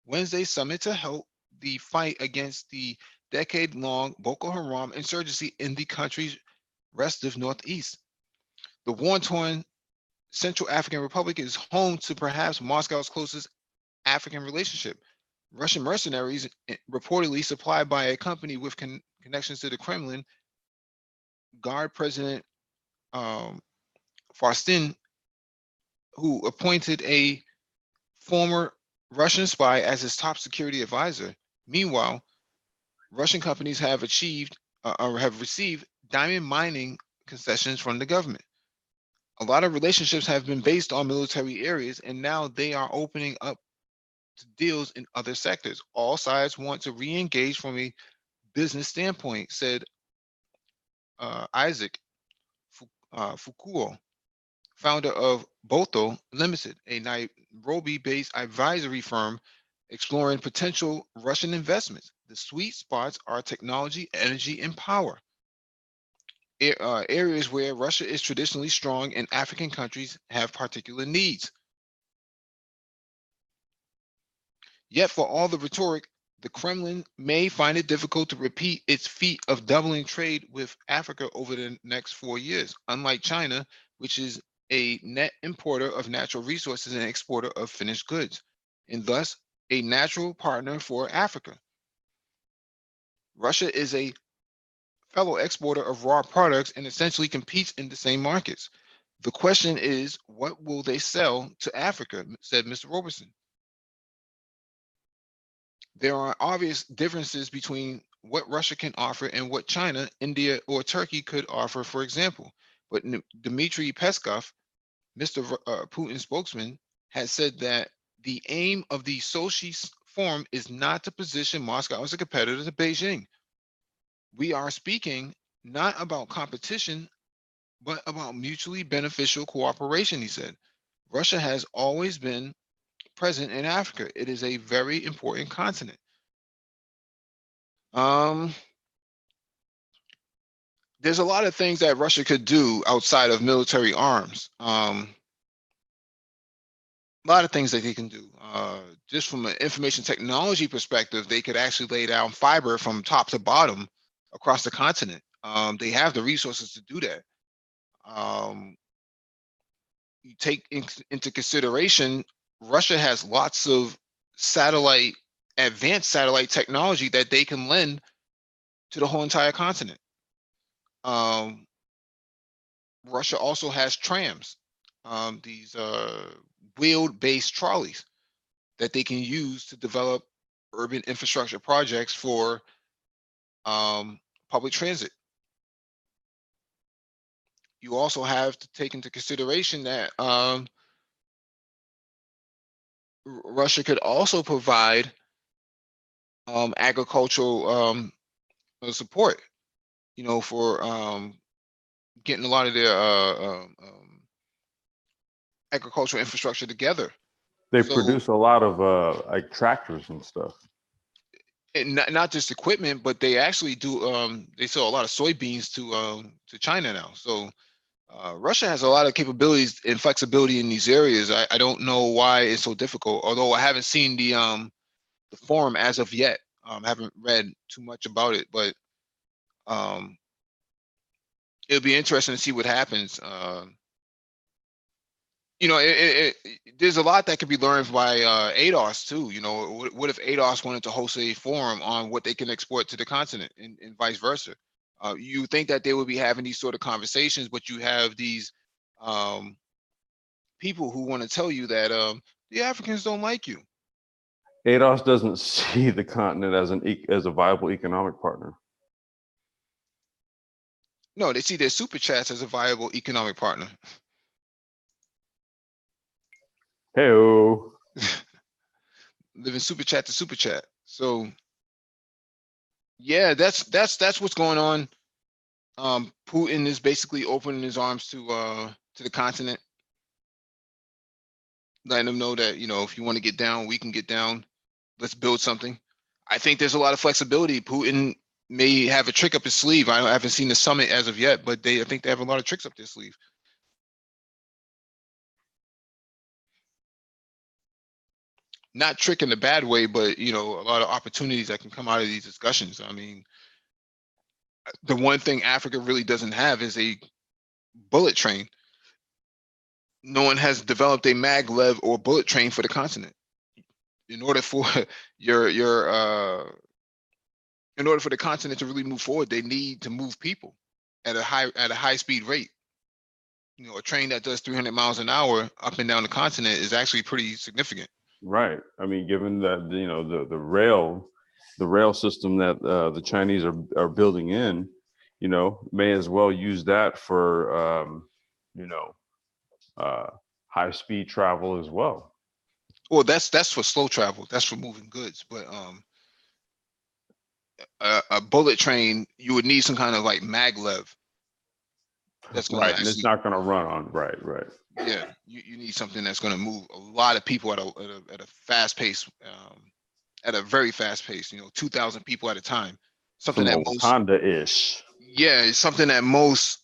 Wednesday's summit to help the fight against the decade-long Boko Haram insurgency in the country's restive northeast. The war-torn Central African Republic is home to perhaps Moscow's closest African relationship. Russian mercenaries, reportedly supplied by a company with connections to the Kremlin, guard President um, Faustin, who appointed a former Russian spy as his top security advisor. Meanwhile, Russian companies have achieved or have received diamond mining concessions from the government. A lot of relationships have been based on military areas, and now they are opening up to deals in other sectors. All sides want to re-engage from a business standpoint, said Isaac Fukuo, founder of Boto Limited, a Nairobi-based advisory firm exploring potential Russian investments. The sweet spots are technology, energy, and power. Areas where Russia is traditionally strong and African countries have particular needs. Yet, for all the rhetoric, the Kremlin may find it difficult to repeat its feat of doubling trade with Africa over the next 4 years, unlike China, which is a net importer of natural resources and exporter of finished goods, and thus a natural partner for Africa. Russia is a fellow exporter of raw products and essentially competes in the same markets. The question is, what will they sell to Africa, said Mr. Robertson. There are obvious differences between what Russia can offer and what China, India, or Turkey could offer, for example. But Dmitry Peskov, Mr. Putin's spokesman, has said that the aim of the Sochi forum is not to position Moscow as a competitor to Beijing. We are speaking not about competition, but about mutually beneficial cooperation, he said. Russia has always been present in Africa. It is a very important continent. There's a lot of things that Russia could do outside of military arms. A lot of things that they can do. Just from an information technology perspective, they could actually lay down fiber from top to bottom across the continent. They have the resources to do that. You take into consideration, Russia has lots of advanced satellite technology that they can lend to the whole entire continent. Russia also has trams, these wheel-based trolleys that they can use to develop urban infrastructure projects for public transit. You also have to take into consideration that Russia could also provide agricultural support, for getting a lot of their agricultural infrastructure together. They So- produce a lot of like tractors and stuff. And not just equipment, but they actually do. They sell a lot of soybeans to China now. So Russia has a lot of capabilities and flexibility in these areas. I don't know why it's so difficult. Although I haven't seen the forum as of yet. Haven't read too much about it, but it'll be interesting to see what happens. There's a lot that could be learned by ADOS too. What if ADOS wanted to host a forum on what they can export to the continent and vice versa? You think that they would be having these sort of conversations, but you have these people who want to tell you that the Africans don't like you. ADOS doesn't see the continent as a viable economic partner. No, they see their super chats as a viable economic partner. Hey-o. Living super chat to super chat. So yeah, that's what's going on. Putin is basically opening his arms to the continent, letting them know that, if you want to get down, we can get down. Let's build something. I think there's a lot of flexibility. Putin may have a trick up his sleeve. I haven't seen the summit as of yet, but I think they have a lot of tricks up their sleeve. Not trick in a bad way, but a lot of opportunities that can come out of these discussions. I mean, the one thing Africa really doesn't have is a bullet train. No one has developed a maglev or bullet train for the continent. in order for your in order for the continent to really move forward, they need to move people at a high speed rate. You know, a train that does 300 miles an hour up and down the continent is actually pretty significant. Right. I mean, given that the rail system that the Chinese are building in, may as well use that for high speed travel as well. Well, that's for slow travel. That's for moving goods. But a bullet train, you would need some kind of like maglev. That's gonna right, and it's not going to run on right. Yeah, you need something that's going to move a lot of people at a fast pace, at a very fast pace. 2,000 people at a time. Something Some that most Wakanda-ish. Yeah, it's something that most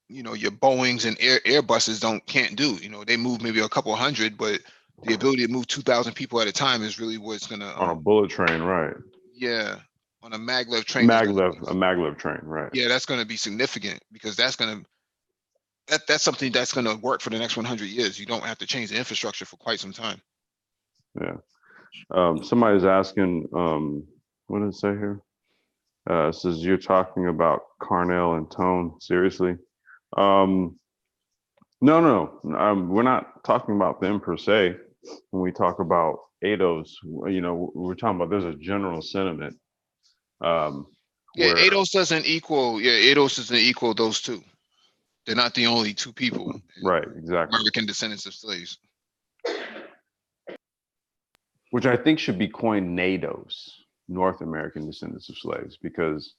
your Boeings and Airbuses can't do. They move maybe a couple hundred, but the ability to move 2,000 people at a time is really what's gonna on a bullet train, right? Yeah, on a maglev train. A maglev train, right? Yeah, that's gonna be significant because that's something that's gonna work for the next 100 years. You don't have to change the infrastructure for quite some time. Yeah. Somebody's asking, what did it say here? It says you're talking about Carnell and Tone. Seriously? No. We're not talking about them per se. When we talk about ADOS, we're talking about there's a general sentiment. ADOS doesn't equal those two. They're not the only two people. Right, exactly. American descendants of slaves. Which I think should be coined NATOs, North American descendants of slaves, because,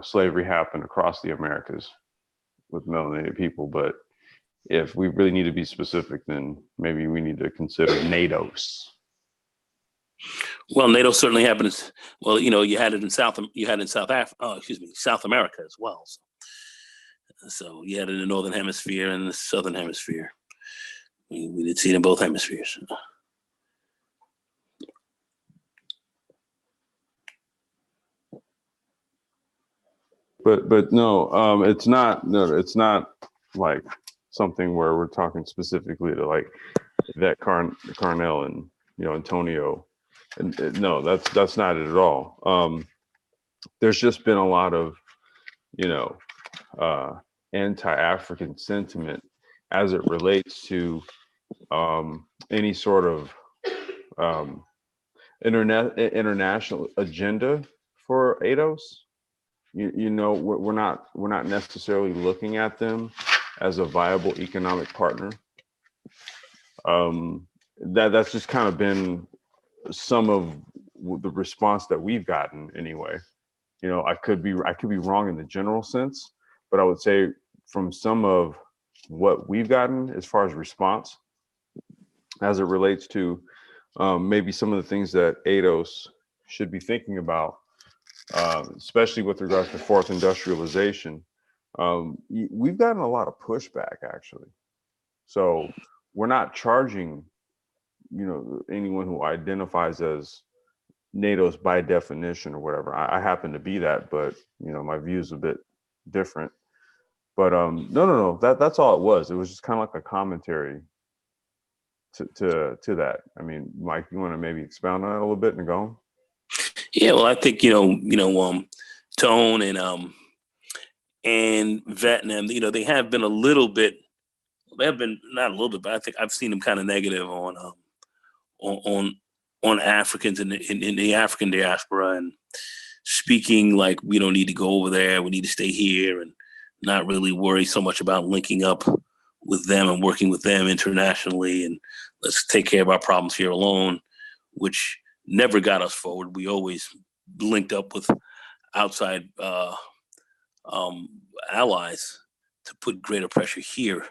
slavery happened across the Americas with melanated people. But if we really need to be specific, then maybe we need to consider NATOs. Well, NATO certainly happens. Well, you had it in South America as well. So you had it in the Northern Hemisphere and the Southern Hemisphere. We did see it in both hemispheres. But no, it's not. No, it's not like something where we're talking specifically to like that Carnell and Antonio. And no, that's not it at all. There's just been a lot of anti-African sentiment as it relates to any sort of international agenda for ADOS. We're not necessarily looking at them as a viable economic partner. That's just kind of been some of the response that we've gotten anyway. I could be wrong in the general sense, but I would say from some of what we've gotten as far as response as it relates to maybe some of the things that ADOS should be thinking about, especially with regards to fourth industrialization, we've gotten a lot of pushback actually. So we're not charging, anyone who identifies as NATOs by definition or whatever. I happen to be that, but my view is a bit different. But no. That's all it was. It was just kind of like a commentary to that. I mean, Mike, you want to maybe expound on that a little bit and go on? Yeah, well, I think Tone and Vietnam, they have been a little bit. They have been not a little bit, but I think I've seen them kind of negative on Africans in the African diaspora, and speaking like we don't need to go over there, we need to stay here, and not really worry so much about linking up with them and working with them internationally, and let's take care of our problems here alone, which never got us forward. We always linked up with outside allies to put greater pressure here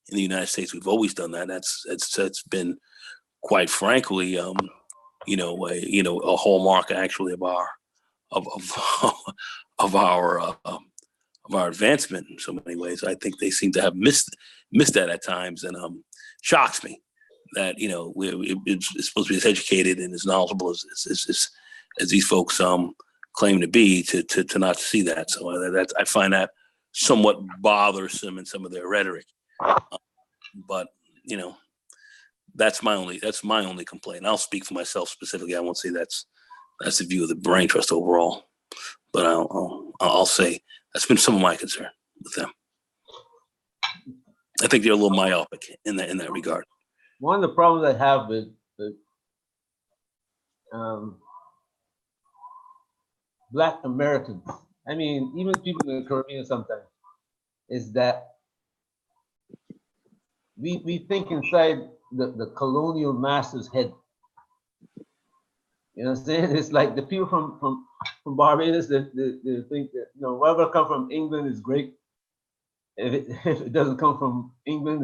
in the United States. We've always done that. That's been, quite frankly, a hallmark actually of our advancement in so many ways. I think they seem to have missed that at times, and shocks me that it's supposed to be as educated and as knowledgeable as these folks claim to be to not see that. So I find that somewhat bothersome in some of their rhetoric. But That's my only complaint. I'll speak for myself specifically. I won't say that's the view of the Brain Trust overall, but I'll say that's been some of my concern with them. I think they're a little myopic in that regard. One of the problems I have with Black Americans, I mean, even people in the Caribbean sometimes, is that we think inside the colonial master's head. You know what I'm saying? It's like the people from Barbados, they think that, you know, whatever come from England is great. If it doesn't come from England,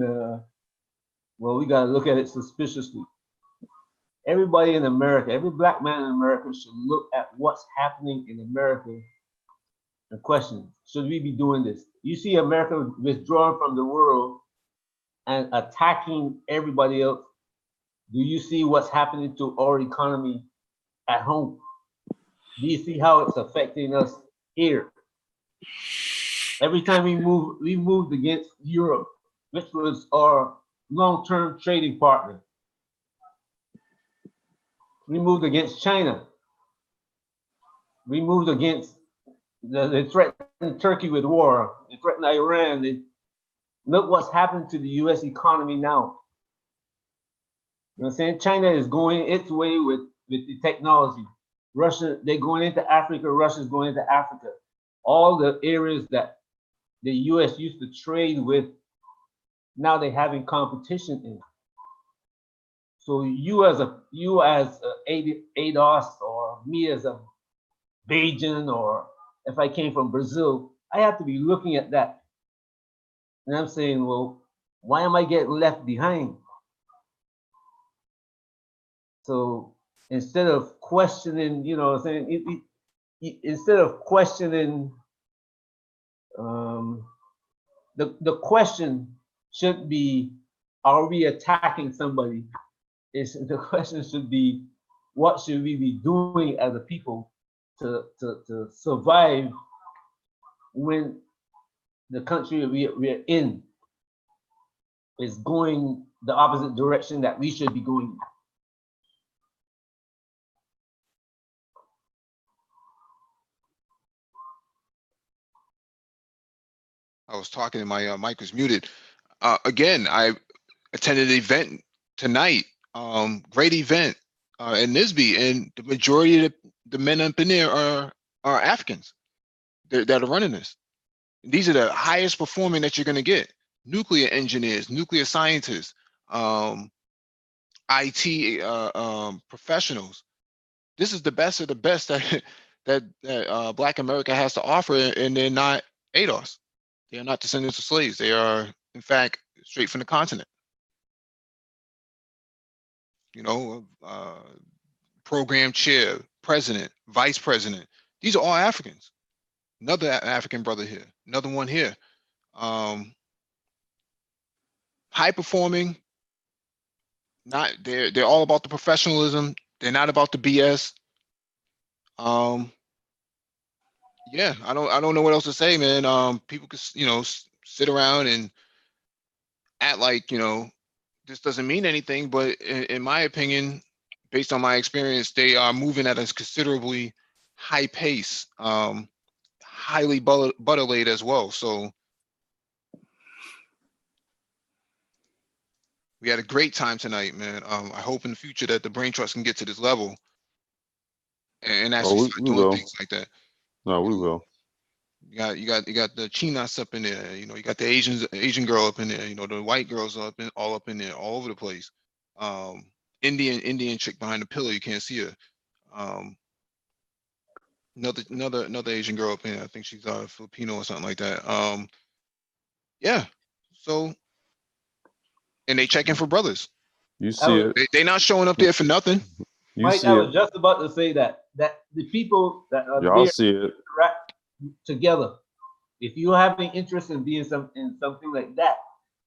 well, we got to look at it suspiciously. Everybody in America, every Black man in America should look at what's happening in America and question, should we be doing this? You see America withdrawing from the world and attacking everybody else. Do you see what's happening to our economy at home? Do you see how it's affecting us here? Every time we moved against Europe, which was our long-term trading partner. We moved against China. We moved against, they threatened Turkey with war. They threatened Iran. Look what's happened to the US economy now. You know what I'm saying? China is going its way with the technology. Russia, they're going into Africa. Russia's going into Africa. All the areas that the US used to trade with, now they're having competition in. So you as ADOS, or me as a Bajan, or if I came from Brazil, I have to be looking at that. And I'm saying, well, why am I getting left behind? So instead of questioning, you know, saying instead of questioning, the question should be, are we attacking somebody? The question should be, what should we be doing as a people to survive when the country we're in is going the opposite direction that we should be going? I was talking and my mic was muted. Again, I attended an event tonight. Great event in Nisby, and the majority of the men up in there are Africans that are running this. These are the highest performing that you're going to get: nuclear engineers, nuclear scientists, IT professionals. This is the best of the best that Black America has to offer, and they're not ADOS. They are not descendants of slaves. They are, in fact, straight from the continent. You know, program chair, president, vice president. These are all Africans. Another African brother here, another one here. High performing. They're all about the professionalism. They're not about the BS. Yeah, I don't know what else to say, man. People could, you know, sit around and act like, you know, this doesn't mean anything, but in my opinion, based on my experience, they are moving at a considerably high pace, highly butter laid as well. So we had a great time tonight, man. I hope in the future that the Brain Trust can get to this level and actually start doing things like that. No, we will. You got the Chinas up in there, you know, you got the Asian girl up in there, you know, the white girls all up in there, all over the place. Indian chick behind the pillar, you can't see her. Another Asian girl up in there. I think she's Filipino or something like that. Yeah. So, and they checking for brothers. You see it. They not showing up there for nothing. Mike, I was just about to say that the people that are y'all see it together, if you're having interest in being something like that,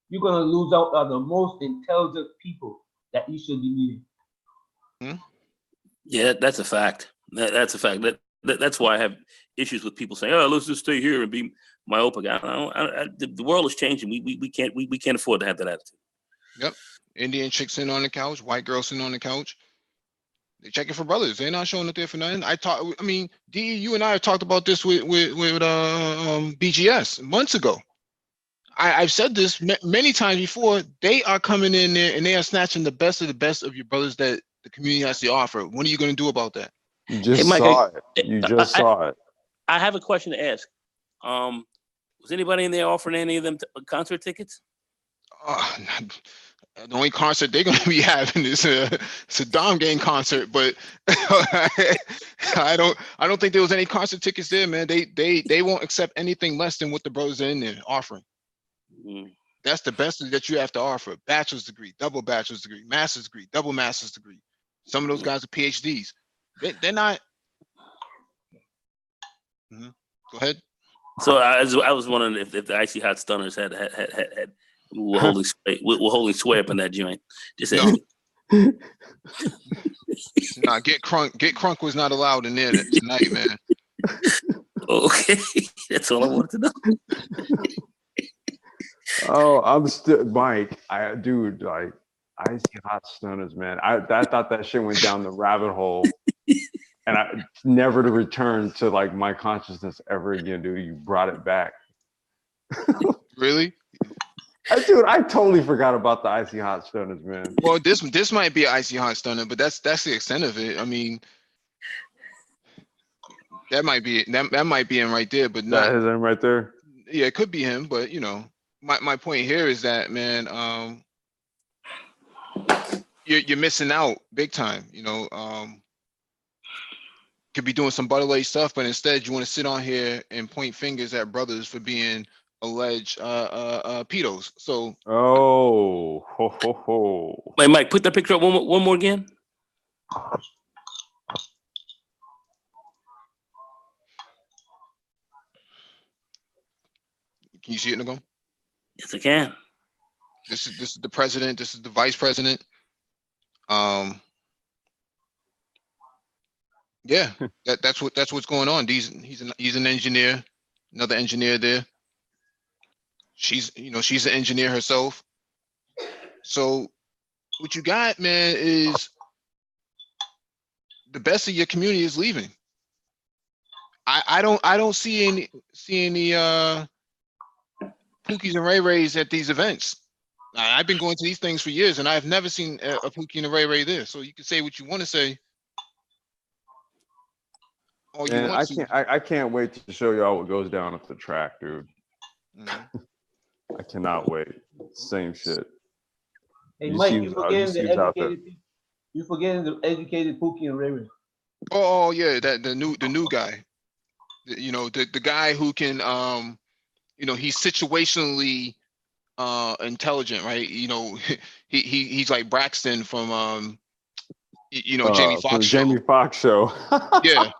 you're gonna lose out on the most intelligent people that you should be meeting. Yeah, that's a fact. That's a fact. That's why I have issues with people saying, "Oh, let's just stay here and be myopic." The world is changing. We can't afford to have that attitude. Yep. Indian chick sitting on the couch, white girl sitting on the couch. They checking for brothers. They're not showing up there for nothing. I mean, D, you and I have talked about this with BGS months ago. I've said this many times before. They are coming in there and they are snatching the best of your brothers that the community has to offer. What are you going to do about that? You just Hey, Mike, saw it. You just saw it. I have a question to ask. Was anybody in there offering any of them concert tickets? The only concert they're going to be having is a Saddam Gang concert, but I don't think there was any concert tickets there, man. They won't accept anything less than what the brothers are in there offering. Mm. That's the best that you have to offer. Bachelor's degree, double bachelor's degree, master's degree, double master's degree. Some of those guys are PhDs. They're not. Mm-hmm. Go ahead. So I was wondering if the Icy Hot Stunners had were holding sway up in that joint. Just no. Nah, get crunk was not allowed in there tonight, man. Okay, that's all I wanted to know. Oh, I'm still Mike. Dude, like Icy Hot Stunners, man. I thought that shit went down the rabbit hole, and I never to return to like my consciousness ever again, dude. You brought it back. Really? Dude, I totally forgot about the Icy Hot Stunners, man. Well, this might be an Icy Hot Stunner, but that's the extent of it. I mean, that might be him right there, but not. That is him right there. Yeah, it could be him, but you know, my point here is that, man, you're missing out big time. You know, could be doing some butterlay stuff, but instead you want to sit on here and point fingers at brothers for being alleged pedos. So ho. Wait, Mike, put that picture up one more again. Can you see it, Nagone? Yes, I can. This is the president. This is the vice president. Yeah, that's what's going on. He's an engineer. Another engineer there. She's an engineer herself. So what you got, man, is the best of your community is leaving. I don't see any Pookies and Ray Rays at these events. I've been going to these things for years, and I've never seen a Pookie and a Ray Ray there. So you can say what you want to say. And I can't wait to show y'all what goes down at the track, dude. Mm-hmm. I cannot wait. Same shit. Hey, Mike, you forgetting the educated Pookie and Ray Ray. Oh yeah, the new guy. You know, the guy who can you know, he's situationally intelligent, right? You know, he's like Braxton from you know, Jamie Foxx show. Jamie Foxx show. Yeah.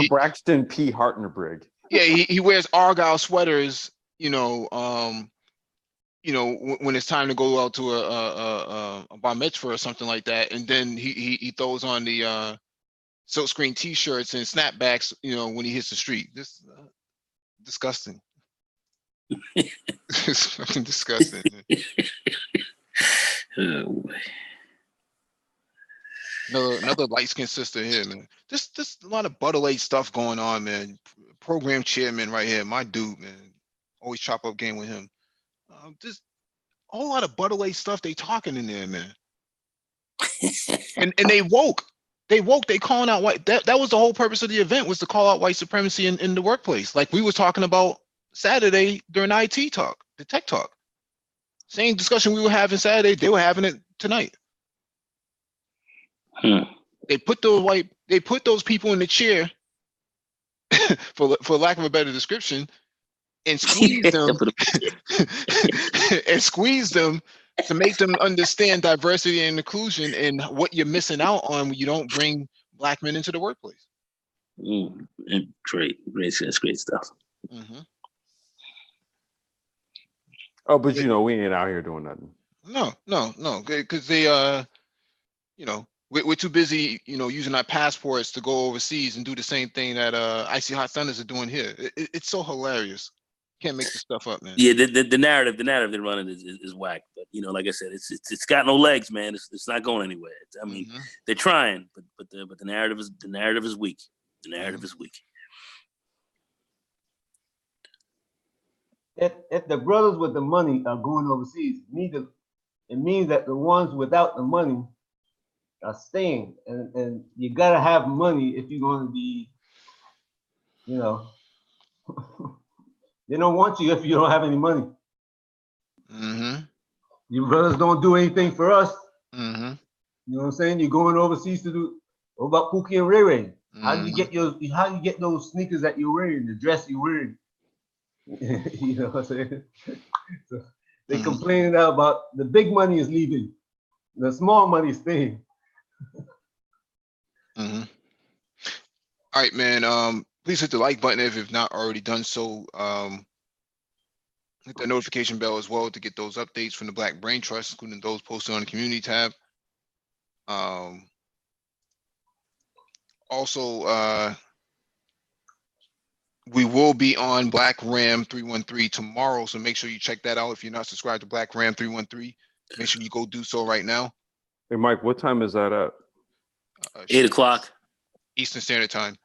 Braxton P. Hartnebrig. Yeah, he wears Argyle sweaters, you know, when it's time to go out to a bar mitzvah or something like that, and then he throws on the silkscreen t-shirts and snapbacks, you know, when he hits the street. This disgusting. It's fucking disgusting. Oh, Another light-skinned sister here, man. Just a lot of butterlay stuff going on, man. Program chairman right here, my dude, man. Always chop up game with him. Just a whole lot of butterlay stuff they talking in there, man. and they woke. They calling out white. That was the whole purpose of the event, was to call out white supremacy in the workplace. Like we were talking about Saturday during IT talk, the tech talk. Same discussion we were having Saturday, they were having it tonight. They put those people in the chair, for lack of a better description, and squeeze them and squeeze them to make them understand diversity and inclusion and what you're missing out on when you don't bring Black men into the workplace. Great stuff. Mm-hmm. Oh, but you know, we ain't out here doing nothing. No, because they you know, we're too busy, you know, using our passports to go overseas and do the same thing that Icy Hot Thunders are doing here. It's so hilarious. Can't make this stuff up, man. Yeah, the narrative they're running is whack. But like I said, it's got no legs, man. It's not going anywhere. I mean, they're trying, but the narrative is weak. The narrative is weak. If the brothers with the money are going overseas, it means that the ones without the money are staying, and you gotta have money if you're going to be, they don't want you if you don't have any money. Your brothers don't do anything for us. You know what I'm saying? You're going overseas to do. What about Pookie and Ray Ray? How do you get those sneakers that you're wearing, the dress you're wearing? You know what I'm saying? So they complaining now about the big money is leaving, the small money is staying. All right, man. Please hit the like button if you've not already done so. Hit the notification bell as well to get those updates from the Black Brain Trust, including those posted on the community tab. Also, we will be on Black Ram 313 tomorrow, so make sure you check that out. If you're not subscribed to Black Ram 313, make sure you go do so right now. Hey, Mike, what time is that at? 8 o'clock Eastern Standard Time.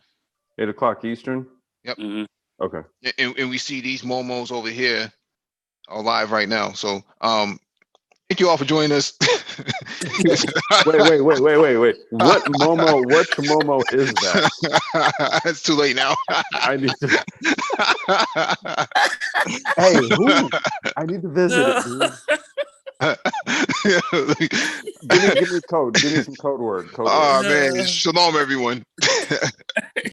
8 o'clock Eastern? Yep. Okay. And we see these momos over here are live right now. So thank you all for joining us. Wait. What Momo is that? It's too late now. I need to. Hey, who? I need to visit it, dude. Give me a code. Give me some code word. Man, shalom, everyone.